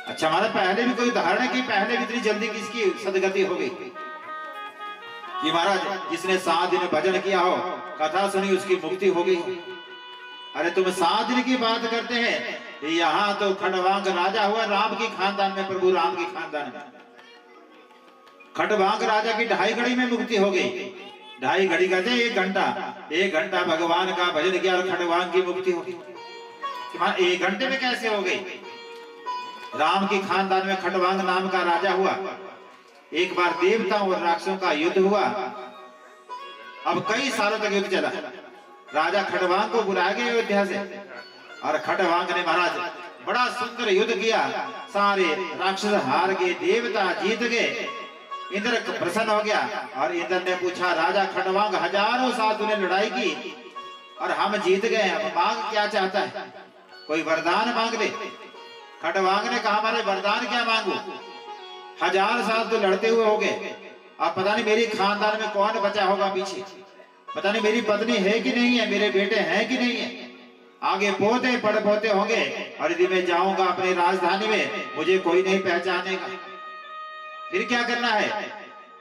अच्छा, हमारा पहले भी कोई उदाहरण है कि पहले भी इतनी जल्दी किसकी सदगति हो गई कि महाराज जिसने 7 दिन भजन किया हो, कथा सुनी, उसकी मुक्ति हो गई। अरे तुम 7 दिन की बात करते हैं, यहाँ तो खड़वांग राजा हुआ राम की खानदान में, प्रभु राम की खानदान में। खड़वांग राजा की 2.5 घड़ी में मुक्ति हो गई। 2.5 घड़ी कहते हैं 1 घंटा भगवान का भजन किया और खड़वांग की मुक्ति हो गई। 1 घंटे में कैसे हो गई? राम की खानदान में खड़वांग नाम का राजा हुआ। एक बार देवताओं और राक्षसों का युद्ध हुआ। अब कई सालों तक युद्ध चला। राजा खड़वांग को बुलाया गया अयोध्या से, और खड़वांग ने महाराज बड़ा सुंदर युद्ध किया। सारे राक्षस हार गए, देवता जीत गए। इंद्र प्रसन्न हो गया और इंद्र ने पूछा, राजा खड़वांग, हजारों साल तूने लड़ाई की और हम जीत गए, अब मांग क्या चाहता है? कोई वरदान मांग ले। खटवांग ने कहा हमारे वरदान क्या मांगू, 1000 साल तो लड़ते हुए हो गए, अब पता नहीं मेरी खानदान में कौन बचा होगा पीछे, पता नहीं मेरी पत्नी है कि नहीं है, मेरे बेटे हैं कि नहीं है, आगे पोते पड़ पोते होंगे, और यदि मैं जाऊंगा अपनी राजधानी में मुझे कोई नहीं पहचानेगा, फिर क्या करना है।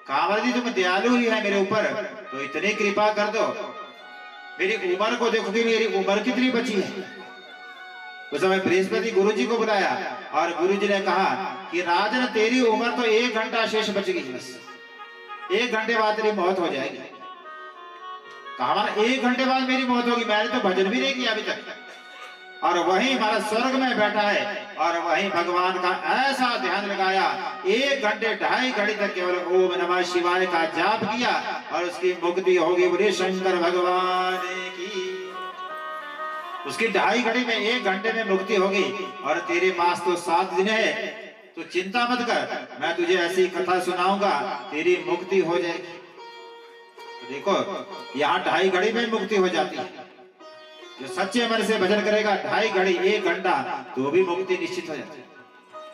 कांवर जी तुम दयालु ही है मेरे ऊपर, तो इतनी कृपा कर दो, मेरी उम्र को देखो कि मेरी उम्र कितनी बची है। उस समय बृहस्पति गुरु जी को बुलाया और गुरु जी ने कहा कि राजन तेरी उम्र तो 1 घंटा शेष बच गई, बस 1 घंटे बाद तेरी मौत हो जाएगी। कहा 1 घंटे बाद मेरी मौत होगी, मैंने तो भजन भी नहीं किया अभी तक, और वहीं हमारा स्वर्ग में बैठा है, और वहीं भगवान का ऐसा ध्यान लगाया, 1 घंटे 2.5 घड़ी तक केवल ओम नमः शिवाय का जाप किया और उसकी मुक्ति होगी। बोले शंकर भगवान की। उसकी 2.5 घड़ी में 1 घंटे में मुक्ति होगी। और तेरे पास तो 7 दिन है, तो चिंता मत कर, मैं तुझे ऐसी कथा सुनाऊंगा, तेरी मुक्ति हो जाएगी। तो देखो यहाँ 2.5 घड़ी में मुक्ति हो जाती है। जो सच्चे मन से भजन करेगा 2.5 घड़ी 1 घंटा तो भी मुक्ति निश्चित हो जाती है।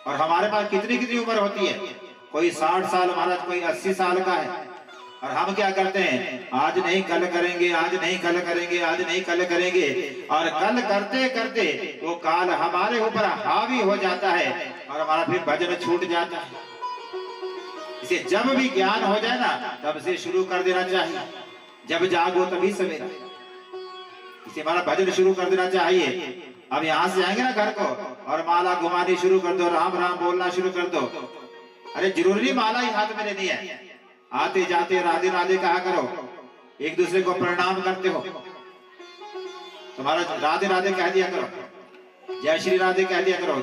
और हमारे पास कितनी कितनी उम्र होती है, कोई 60 साल महाराज, कोई 80 साल का है, और हम क्या करते हैं, आज नहीं कल करेंगे, आज नहीं कल करेंगे, आज नहीं कल करेंगे, और कल करते करते वो काल हमारे ऊपर हावी हो जाता है और हमारा फिर भजन छूट जाता है। इसे जब भी ज्ञान हो जाए ना तब से शुरू कर देना चाहिए, जब जागो तभी सवेरा, इसे हमारा भजन शुरू कर देना चाहिए। अब यहाँ से जाएंगे ना घर को और माला घुमानी शुरू कर दो, राम राम बोलना शुरू कर दो। अरे जरूरी माला ही हाथ में लेनी है, आते जाते राधे राधे कहा करो, एक दूसरे को प्रणाम करते हो, तुम्हारा राधे राधे कह दिया करो, जय श्री राधे कह दिया करो,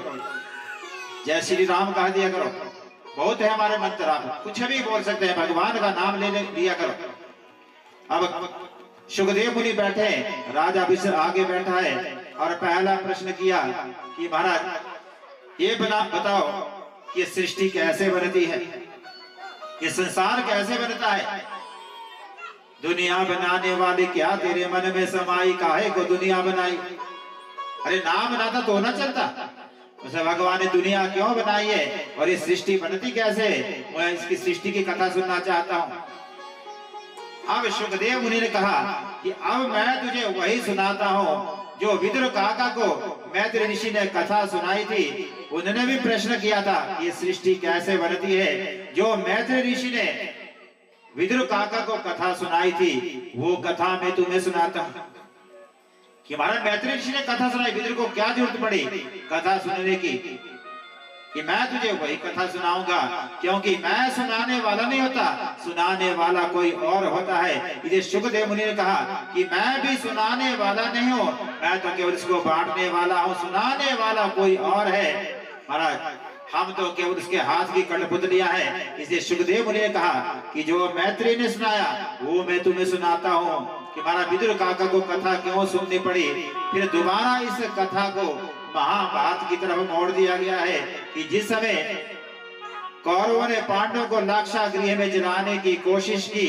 जय श्री राम कह दिया करो, बहुत है हमारे मंत्र, आप कुछ भी बोल सकते हैं, भगवान का नाम ले लिया करो। अब सुखदेव मुनि बैठे, राजा विश्व आगे बैठा है और पहला प्रश्न किया कि महाराज ये बताओ कि सृष्टि कैसे बनती है, ये संसार कैसे बनता है, दुनिया बनाने वाले क्या तेरे मन में समाई, काहे को दुनिया बनाई। अरे नाम बनाता तो ना चलता, उसे भगवान ने दुनिया क्यों बनाई है और ये सृष्टि बनती कैसे, मैं इसकी सृष्टि की कथा सुनना चाहता हूँ। अब सुखदेव मुनि ने कहा कि अब मैं तुझे वही सुनाता हूँ जो विदुर काका को मैत्री ऋषि ने कथा सुनाई थी। उन्होंने भी प्रश्न किया था कि ये सृष्टि कैसे बनती है, जो मैत्री ऋषि ने विदुर काका को कथा सुनाई थी वो कथा मैं तुम्हें सुनाता हूँ। कि महाराज मैत्री ऋषि ने कथा सुनाई, विदुर को क्या जरूरत पड़ी कथा सुनने की, कि मैं तुझे वही कथा सुनाऊंगा, क्योंकि मैं सुनाने वाला नहीं होता, सुनाने वाला कोई और होता है। इसे सुखदेव मुनि ने कहा कि मैं भी सुनाने वाला नहीं हूँ, मैं तो केवल इसको बांटने वाला हूँ, सुनाने वाला कोई और है। महाराज हम तो केवल उसके हाथ की कठपुतलियां हैं। इसे सुखदेव मुनि ने कहा कि जो मैत्री ने सुनाया वो मैं तुम्हें सुनाता हूँ कि महाराज विदुर काका को कथा क्यों सुननी पड़ी। फिर दोबारा इस कथा को महाभारत की तरफ मोड़ दिया गया है कि जिस समय कौरवों ने पांडवों को लाक्षागृह में जलाने की कोशिश की,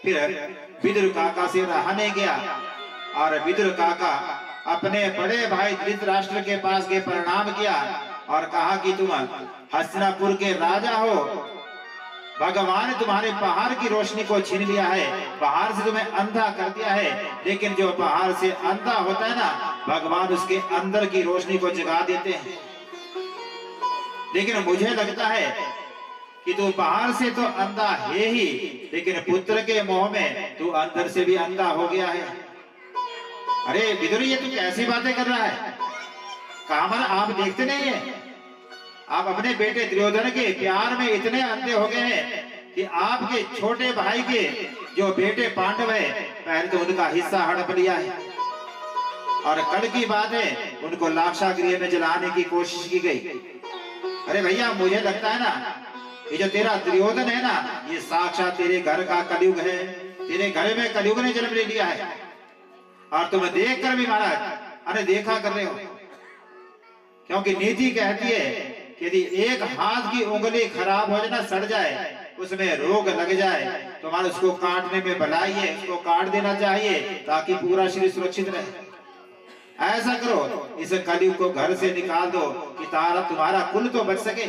फिर विदुर काका से रहा नहीं गया और विदुर काका अपने बड़े भाई धृतराष्ट्र के पास गए, प्रणाम किया और कहा कि तुम हस्तिनापुर के राजा हो, भगवान ने तुम्हारे पहाड़ की रोशनी को छीन लिया है, पहाड़ से तुम्हें अंधा कर दिया है, लेकिन जो पहाड़ से अंधा होता है ना भगवान उसके अंदर की रोशनी को जगा देते हैं। लेकिन मुझे लगता है कि तू पहाड़ से तो अंधा है ही, लेकिन पुत्र के मोह में तू अंदर से भी अंधा हो गया है। अरे विदुर ये तू कैसी बातें कर रहा है, कामन आप देखते नहीं है, आप अपने बेटे दुर्योधन के प्यार में इतने अंधे हो गए हैं कि आपके छोटे भाई के जो बेटे पांडव है पहले तो उनका हिस्सा हड़प लिया है और कल की बात है उनको लाक्षागृह में जलाने की कोशिश की गई। अरे भैया मुझे लगता है ना ये जो तेरा दुर्योधन है ना ये साक्षात तेरे घर का कलयुग है, तेरे घर में कलयुग ने जन्म ले लिया है और तुम देख कर भी महाराज अरे देखा कर रहे हो, क्योंकि नीति कहती है कि यदि एक हाथ की उंगली खराब हो जाए ना, सड़ जाए, उसमें रोग लग जाए तो हमारे उसको काटने में भलाई है, उसको काट देना चाहिए ताकि पूरा शरीर सुरक्षित रहे। ऐसा करो, इस कलयुग को घर से निकाल दो कि तुम्हारा कुल तो बच सके।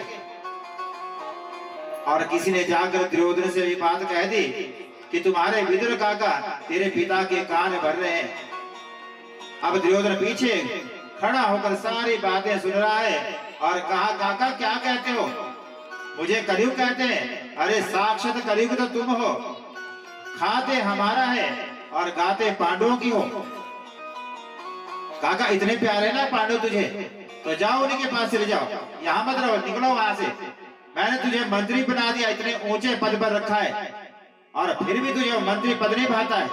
और किसी ने जाकर दुर्योधन से भी बात कह दी कि तुम्हारे विदुर काका तेरे पिता के कान भर रहे हैं। अब दुर्योधन पीछे खड़ा होकर सारी बातें सुन रहा है और कहा, काका क्या कहते हो? मुझे कलयुग कहते हैं? अरे साक्षात कलयुग तो तुम हो। खाते हमारा है और गाते पांडवों की हो। काका इतने प्यारे ना पांडव तुझे, तो जाओ उन्हीं के पास चले जाओ, यहाँ मत रहो, निकलो वहां से। मैंने तुझे मंत्री बना दिया, इतने ऊंचे पद पर रखा है और फिर भी तुझे मंत्री पद नहीं भाता है,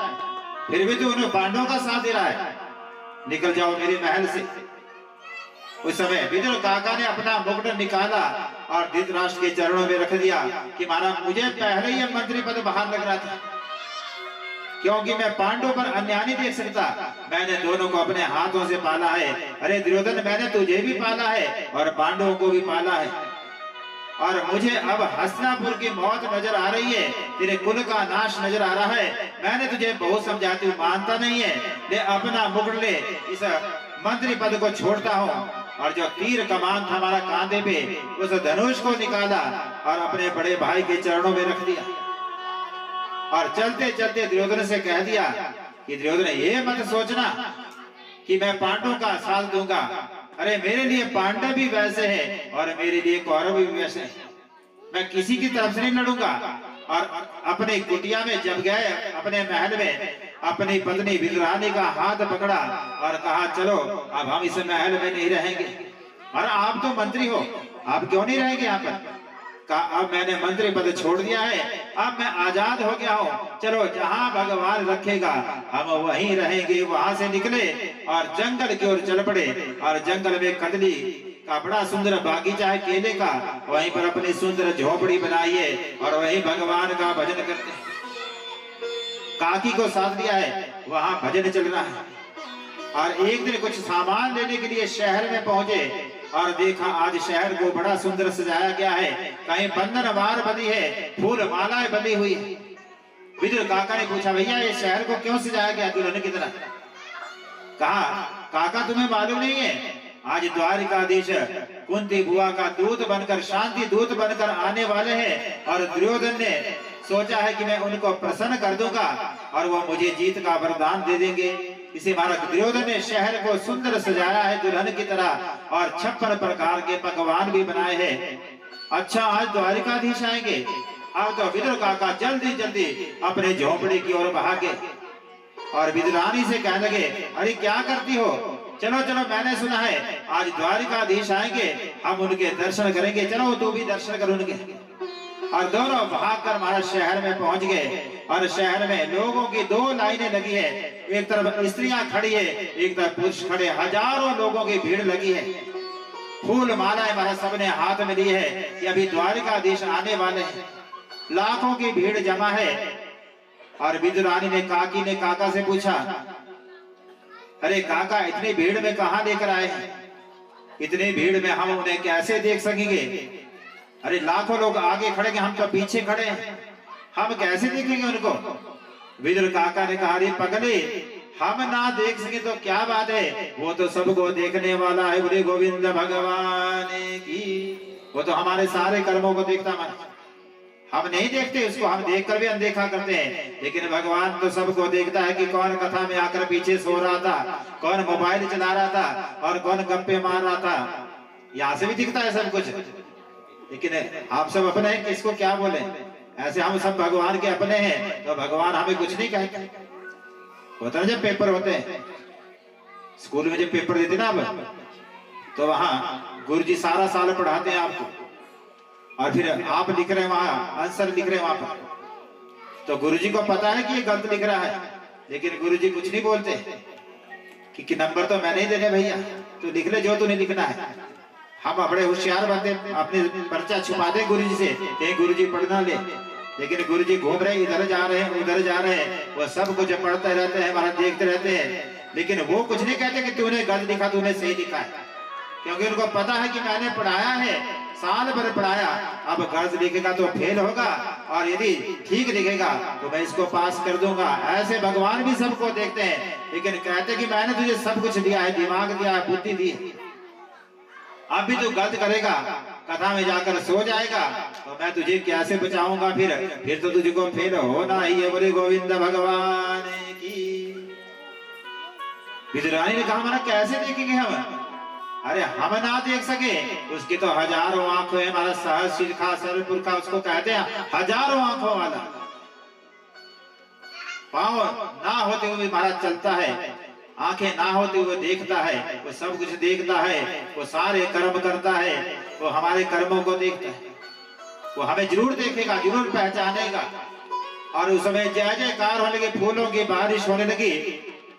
फिर भी तू उन्हें पांडवों का साथ दे रहा है। निकल जाओ मेरे महल से। उस समय विदुर काका ने अपना मुकुट निकाला और धृतराष्ट्र के चरणों में रख दिया कि महाराज मुझे पहले ही मंत्री पद बाहर लग रहा था, क्योंकि मैं पांडवों पर अन्याय नहीं देख सकता। मैंने दोनों को अपने हाथों से पाला है। अरे दुर्योधन, मैंने तुझे भी पाला है और पांडवों को भी पाला है, और मुझे अब हस्तिनापुर की मौत नजर आ रही है, तेरे कुल का नाश नजर आ रहा है। मैंने तुझे बहुत समझा, तू मानता नहीं है। ले अपना मुकुट ले, इस मंत्री पद को छोड़ता हूँ। और जो तीर कमान था हमारा कांधे पे, उस धनुष को निकाला और अपने बड़े भाई के चरणों में रख दिया और चलते चलते दुर्योधन से कह दिया कि दुर्योधन, ये मत सोचना कि मैं पांडवों का साथ दूंगा। अरे मेरे लिए पांडव भी वैसे हैं और मेरे लिए कौरव भी वैसे हैं। मैं किसी की तरफ से नहीं लड़ूंगा। और अपने कुटिया में जब गए, अपने महल में अपनी पत्नी विदुरानी का हाथ पकड़ा और कहा, चलो अब हम इस महल में नहीं रहेंगे। और आप तो मंत्री हो, आप क्यों नहीं रहेंगे यहाँ पर? कहा, अब मैंने मंत्री पद छोड़ दिया है, अब मैं आजाद हो गया हूँ। चलो जहाँ भगवान रखेगा हम वहीं रहेंगे। वहां से निकले और जंगल की ओर चल पड़े। और जंगल में कदली का बड़ा सुंदर बागीचा है केले का, वहीं पर अपनी सुंदर झोपड़ी बनाई है और वहीं भगवान का भजन करते हैं। काकी को साथ दिया है, वहां भजन चल रहा है। और एक दिन कुछ सामान लेने के लिए शहर में पहुंचे और देखा आज शहर को बड़ा सुंदर सजाया गया है। कहीं बंधनवार बंधी है, फूल मालाएं बंधी हुई है। विदुर काका ने पूछा, भैया ये शहर को क्यों सजाया गया दुल्हन की तरह? कहा, काका तुम्हें मालूम नहीं है, आज द्वारिकाधीश कुंती बुआ का दूत बनकर, शांति दूत बनकर आने वाले हैं। और दुर्योधन ने सोचा है कि मैं उनको प्रसन्न कर दूंगा और वो मुझे जीत का वरदान दे देंगे। इसी महाराज दुर्योधन ने शहर को सुंदर सजाया है दुल्हन की तरह और 56 प्रकार के पकवान भी बनाए हैं। अच्छा, आज द्वारिकाधीश आएंगे। अब तो विदुर काका जल्दी जल्दी अपने झोपड़ी की ओर भागे और विदुरानी से कहने लगे, अरे क्या करती हो? चलो चलो, मैंने सुना है आज द्वारिकाधीश आएंगे, हम उनके दर्शन करेंगे। चलो तू भी दर्शन कर उनके। और दोनों भागकर हमारे शहर में पहुंच गए। और शहर में लोगों की 2 लाइनें लगी है, एक तरफ स्त्रियां खड़ी है, एक तरफ पुरुष खड़े। हजारों लोगों की भीड़ लगी है। फूल मालाएं महाराज सबने हाथ में ली है कि अभी द्वारिकाधीश आने वाले हैं। लाखों की भीड़ जमा है। और विदुरानी ने काकी ने काका से पूछा, अरे काका इतनी भीड़ में कहां लेकर आए हैं? इतनी भीड़ में हम उन्हें कैसे देख सकेंगे? अरे लाखों लोग आगे खड़े हैं, हम तो पीछे खड़े हैं, हम कैसे देखेंगे उनको? विदुर काका ने कहा, अरे पगले, हम ना देख सके तो क्या बात है, वो तो सबको देखने वाला है। बोले गोविंद भगवान की। वो तो हमारे सारे कर्मों को देखता है। हम नहीं देखते उसको, हम देखकर भी अनदेखा करते हैं। लेकिन भगवान तो सबको देखता है कि कौन कथा में आकर पीछे सो रहा था, कौन मोबाइल चला रहा था और कौन गप्पे मार रहा था। यहाँ से भी दिखता है सब कुछ। लेकिन आप सब अपने हैं, किसको क्या बोले? ऐसे हम सब भगवान के अपने हैं तो भगवान हमें कुछ नहीं कहते। होता है जब पेपर होते हैं स्कूल में, जब पेपर देते ना अब, तो वहां गुरुजी सारा साल पढ़ाते हैं आपको और फिर आप लिख रहे हैं वहां, आंसर लिख रहे हैं वहां पर। तो गुरुजी को पता है कि ये गलत लिख रहा है, लेकिन गुरुजी कुछ नहीं बोलते कि नंबर तो मैं नहीं देने भैया, तो लिख ले जो तूने लिखना है। हम बड़े होशियार बनते, अपने पर्चा छुपा दे गुरुजी से, कहीं गुरुजी पढ़ना ले। लेकिन गुरुजी घूम रहे, इधर जा रहे हैं उधर जा रहे हैं, वो सब कुछ पढ़ते रहते हैं, महाराज देखते रहते हैं। लेकिन वो कुछ नहीं कहते कि तूने गलत लिखा, तूने सही लिखा है, क्योंकि उनको पता है कि मैंने पढ़ाया है, साल भर पढ़ाया। अब गलत लिखेगा तो फेल होगा और यदि ठीक दिखेगा तो मैं इसको पास कर दूंगा। ऐसे भगवान भी सबको देखते हैं, लेकिन कहते कि मैंने तुझे सब कुछ दिया है, दिमाग दिया है, बुद्धि दी है, अब भी तू गलत करेगा, कथा में जाकर सो जाएगा तो मैं तुझे कैसे बचाऊंगा। फिर तो तुझको फिर होना ही है। बोले गोविंद भगवान की। विदुरानी ने कहा, माना कैसे देखेंगे हम? अरे हम ना देख सके, उसकी तो हजारों आंखें है। हमारा सहस्र सर्वपुरखा उसको कहते हैं हजारों आंखों वाला। पांव ना होते हुए महाराज चलता है, आंखें ना होते हुए देखता है, वो सब कुछ देखता है, वो सारे कर्म करता है, वो हमारे कर्मों को देखता है, वो हमें जरूर देखेगा, जरूर पहचानेगा। और उस समय जय जयकार होने लगे, फूलों की बारिश होने लगी।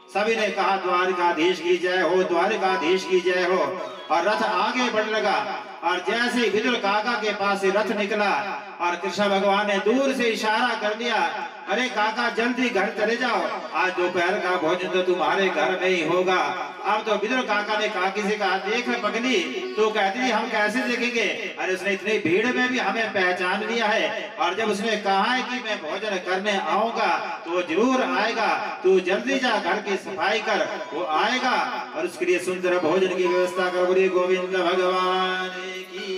सभी ने कहा द्वारकाधीश की जय हो, द्वारकाधीश की जय हो। और रथ आगे बढ़ने लगा और जैसे विदुर काका के पास से रथ निकला और कृष्ण भगवान ने दूर से इशारा कर दिया, अरे काका जल्दी घर चले जाओ, आज दोपहर का भोजन तो तुम्हारे घर में ही होगा। अब तो विदुर काका ने काकी से कहा, देख पगली तो कहती हम कैसे देखेंगे? अरे उसने इतनी भीड़ में भी हमें पहचान लिया है, और जब उसने कहा है कि मैं भोजन करने आऊंगा तो वो जरूर आएगा, तू जल्दी जा घर की सफाई कर, वो आएगा और उसके लिए सुंदर भोजन की व्यवस्था कर। बोलिए गोविंद भगवान की।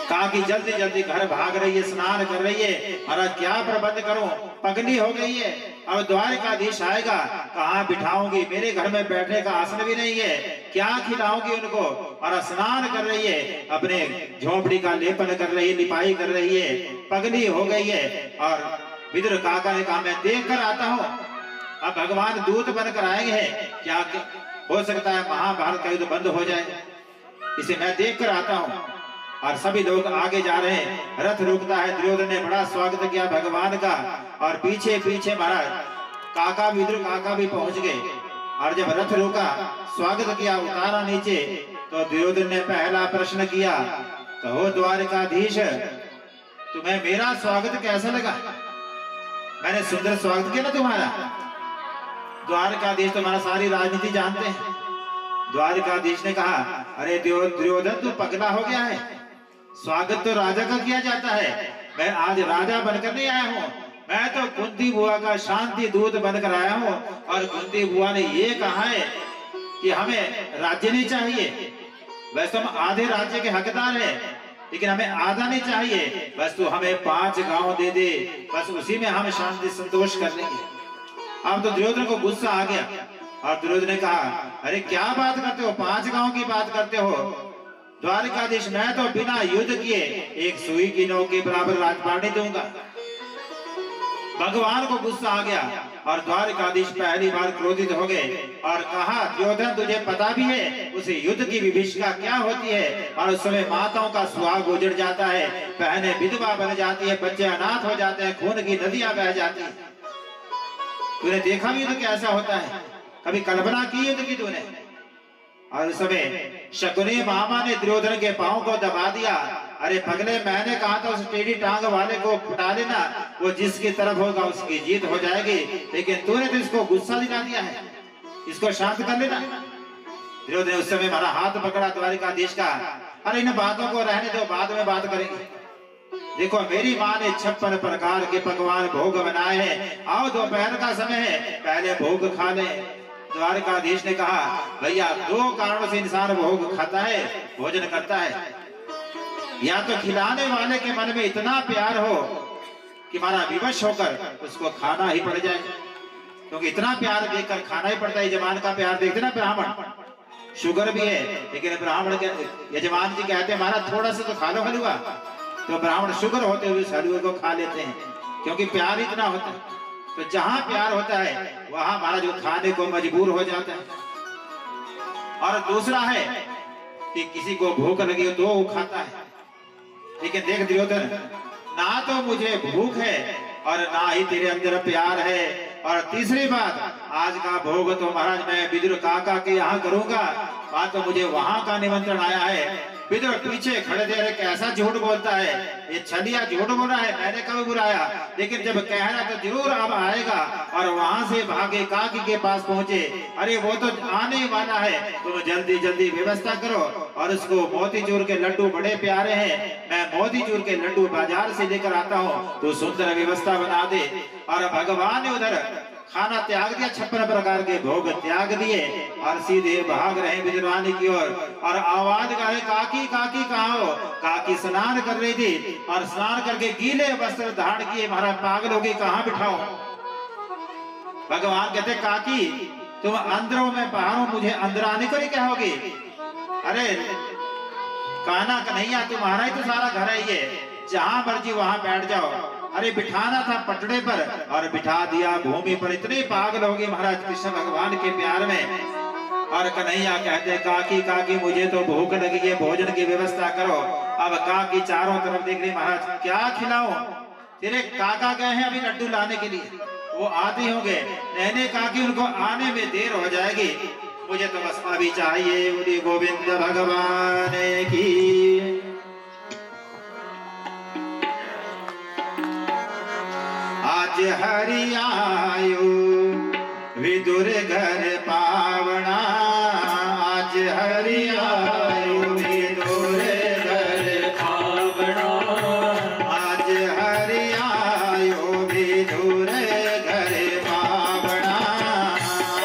कहा कि जल्दी जल्दी घर भाग रही है, स्नान कर रही है, महाराज क्या प्रबंध करूं, पगली हो गई है, अब द्वारकाधीश आएगा, कहाँ बिठाऊंगी, मेरे घर में बैठने का आसन भी नहीं है, क्या खिलाऊंगी उनको। और स्नान कर रही है, अपने झोपड़ी का लेपन कर रही है, लिपाई कर रही है, पगली हो गई है। और विदुर काका ने कहा, मैं देख कर आता हूँ, अब भगवान दूत बनकर आएंगे, क्या हो सकता है महाभारत का युद्ध बंद हो जाए, इसे मैं देख कर आता हूँ। और सभी लोग आगे जा रहे हैं, रथ रुकता है। दुर्योधन ने बड़ा स्वागत किया भगवान का, और पीछे पीछे महाराज काका विदुर काका भी पहुंच गए। और जब रथ रुका, स्वागत किया, उतारा नीचे, तो दुर्योधन ने पहला प्रश्न किया, कहो द्वारकाधीश तुम्हें मेरा स्वागत कैसा लगा? मैंने सुंदर स्वागत किया ना तुम्हारा? द्वारकाधीश तुम्हारा सारी राजनीति जानते हैं। द्वारकाधीश ने कहा, अरे दुर्योधन तू पगला हो गया है, स्वागत तो राजा का किया जाता है, मैं आज राजा बनकर नहीं आया हूँ, मैं तो कुंती बुआ का शांति दूत बनकर आया हूँ। और कुंती बुआ ने ये कहा है कि हमें राज्य नहीं चाहिए, वैसे हम आधे राज्य के हकदार हैं, लेकिन हमें आधा नहीं चाहिए, बस तू हमें 5 गांव दे दे, बस उसी में हम शांति संतोष कर लेंगे। अब तो दुर्योधन को गुस्सा आ गया, और दुर्योधन ने कहा, अरे क्या बात करते हो, 5 गांव की बात करते हो? द्वारकाधीश मैं तो बिना युद्ध किए एक सुई की नोक के बराबर राजपाट नहीं दूंगा। भगवान को गुस्सा आ गया और द्वारकाधीश पहली बार क्रोधित हो गए और कहा, दुर्योधन तुझे पता भी है उस युद्ध की विभीषिका क्या होती है? और उस समय माताओं का सुहाग उजड़ जाता है, बहनें विधवा बन जाती है, बच्चे अनाथ हो जाते हैं, खून की नदियां बह जाती है। तूने देखा भी युद्ध कैसा होता है? कभी कल्पना की युद्ध की तूने? और उस समय शकुनी मामा ने दुर्योधन के पांव को दबा दिया। अरे पगले, मैंने कहा था उस टेढ़ी टांग वाले को फटा लेना, वो जिसकी तरफ होगा उसकी जीत हो जाएगी, लेकिन तूने तो इसको गुस्सा दिला दिया है, इसको शांत कर लेना। दुर्योधन ने उस समय हमारा हाथ पकड़ा द्वारकाधीश का, अरे इन बातों को रहने दो, बाद में बात करेंगे। देखो मेरी माँ ने 56 प्रकार के पकवान भोग बनाए हैं, आओ दोपहर का समय है, पहले भोग खा ले। द्वारकाधीश ने कहा, भैया 2 कारणों से इंसान भोग खाता है, भोजन करता है, या तो खिलाने वाले के मन में इतना प्यार हो कि हमारा विवश होकर उसको खाना ही पड़ जाए, क्योंकि इतना प्यार देखकर खाना ही पड़ता है। यजमान का प्यार देखते ना ब्राह्मण, शुगर भी है, लेकिन ब्राह्मण के यजमान जी कहते हैं, हमारा थोड़ा सा तो खा लो हलवा, तो ब्राह्मण शुगर होते हुए उस हलवे को खा लेते हैं, क्योंकि प्यार इतना होता है। तो जहां प्यार होता है वहां हमारा जो खाने को मजबूर हो जाता है। और दूसरा है कि किसी को भूख लगी हो तो वो खाता है, लेकिन देख दुर्योधन, ना तो मुझे भूख है और ना ही तेरे अंदर प्यार है। और तीसरी बात, आज का भोग तो महाराज मैं विदुर काका के यहाँ करूंगा, तो मुझे वहां का निमंत्रण आया है, विदुर पीछे खड़े थे, अरे कैसा झूठ बोलता है, ये छलिया झूठ बोल रहा है, मैंने कभी बुलाया, लेकिन जब कह रहा तो जरूर अब आएगा। और वहां से भागे काकी के पास पहुंचे, अरे वो तो आने वाला है, तुम जल्दी जल्दी व्यवस्था करो और उसको मोतीचूर के लड्डू बड़े प्यारे हैं, मैं मोतीचूर के लड्डू बाजार से लेकर आता हूँ, तो सुंदर व्यवस्था बना दे। और भगवान ने उधर खाना त्याग दिया, 56 प्रकार के भोग त्याग दिए और सीधे भाग रहे विदुरानी की ओर। और आवाज गाए, काकी काकी कहाँ हो? काकी स्नान कर रही थी और स्नान करके गीले वस्त्र धारण किए, महाराज पागल हो गई, कहाँ बिठाओ? भगवान कहते, काकी तुम अंदरों में बाहरों, मुझे अंदर आने को नहीं कहोगी? अरे काना कन्हैया तुम्हारा ही तो सारा घर है, ये जहां मर्जी वहां बैठ जाओ। अरे बिठाना था पटड़े पर और बिठा दिया भूमि पर। इतने पागल हो गए महाराज कृष्ण भगवान के प्यार में। और कन्हैया कहते, काकी काकी मुझे तो भूख लगी है, भोजन की व्यवस्था करो। अब काकी चारों तरफ देख रही, महाराज क्या खिलाऊं? तेरे काका गए हैं अभी लड्डू लाने के लिए, वो आते होंगे। नहीं काकी उनको आने में देर हो जाएगी, मुझे तो बस अभी चाहिए। बोली गोविंद भगवान की। आज हरि आयो विदुर घर पावना, आज हरि आयो विदुर घर पावना, आज हरि आयो विदुर घर पावना,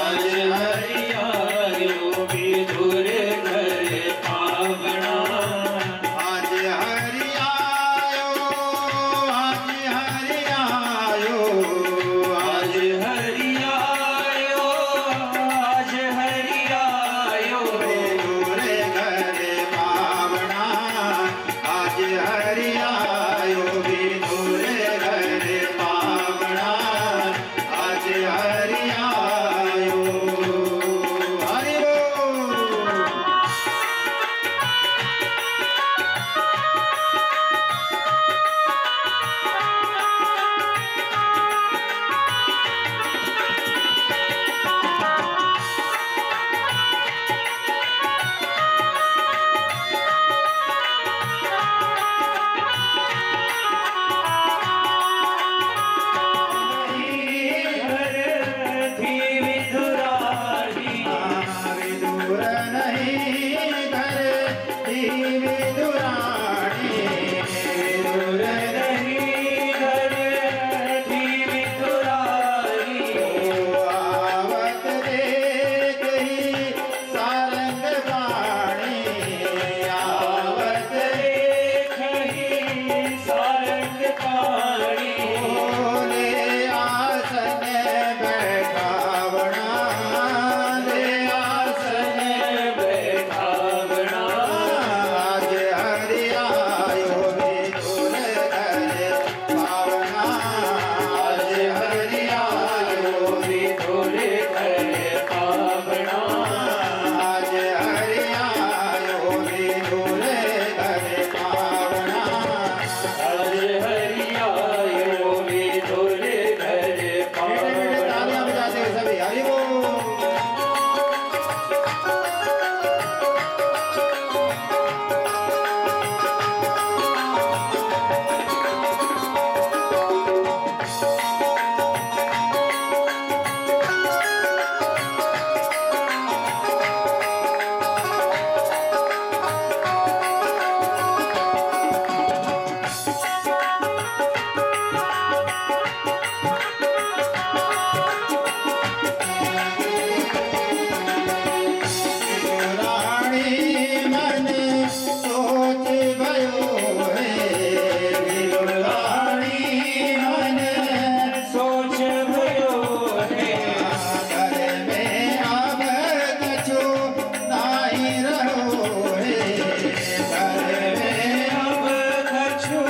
आज हरि आयो विदुर घर पावना, आज हरि आयो, आज हरि आयो, आज हरि आयो, आज हरि आयो विदुर घर पावना, आज हरि आयो विदुर घर पावना, आज हरि आयो। हरि बोल। विदुर नहीं घर थी विदुरानी, विदुर नहीं घर थी विदुरानी, आवत देख ही सारंग बाणी, आवत देख ही सारंग बाणी, ले आसन बैठावना, ले आसन बैठावना, आज हरि आयो विदुर घर पावना, आज हरि आयो विदुर घर पावना, आज हरि आयो विदुर घर पावना, आज हरि आयो विदुर घर पावना। तालियां बजाते हुए सभी हरि बोल। विदुरानी मन सोच भयो है, विदुरानी मन सोच भयो है, घर में अब कछु नहीं रहो है, घर में अब कछु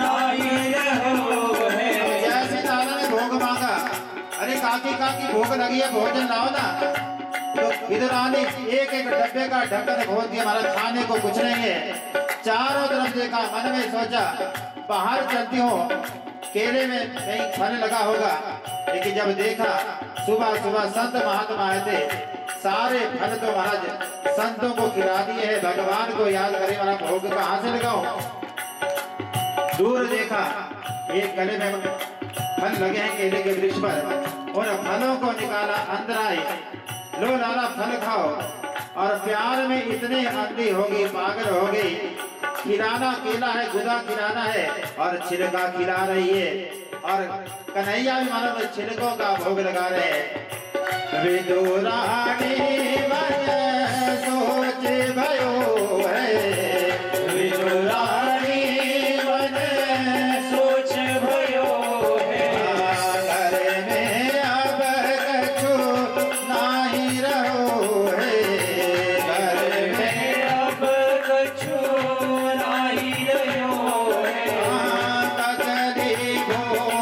नहीं रहो है। जैसे दादा ने भोग मांगा, अरे काकी काकी भोग लगी है, भोजन लाओ ना। तो विदुरानी एक एक डब्बे का ढक्कन खोल दिया, हमारा खाने को कुछ नहीं है। चारों तरफ देखा, मन में सोचा बाहर चलती हो, केले में कहीं फल लगा होगा। लेकिन जब देखा सुबह सुबह संत महात्मा आए थे, सारे फल तो महाराज संतों को खिला दिए है, भगवान को याद करे वाला भोग कहाँ से लगाऊं? दूर देखा एक गले में फल लगे हैं केले के वृक्ष पर, उन फलों को निकाला, अंदर आए, लो लाला फल खाओ। और प्यार में इतने अंधी हो गई, पागल हो गई, खिलाना केला है, गुदा खिलाना है और छिलका खिला रही है। और कन्हैया भी मानो छिलकों का भोग लगा रहे हैं। विदुरानी मन सोच भयो है, विदुरानी मन सोच भयो है। घर में अब कछु नाही रहो है, घर में अब कछु नाही रहो है। तकलीफों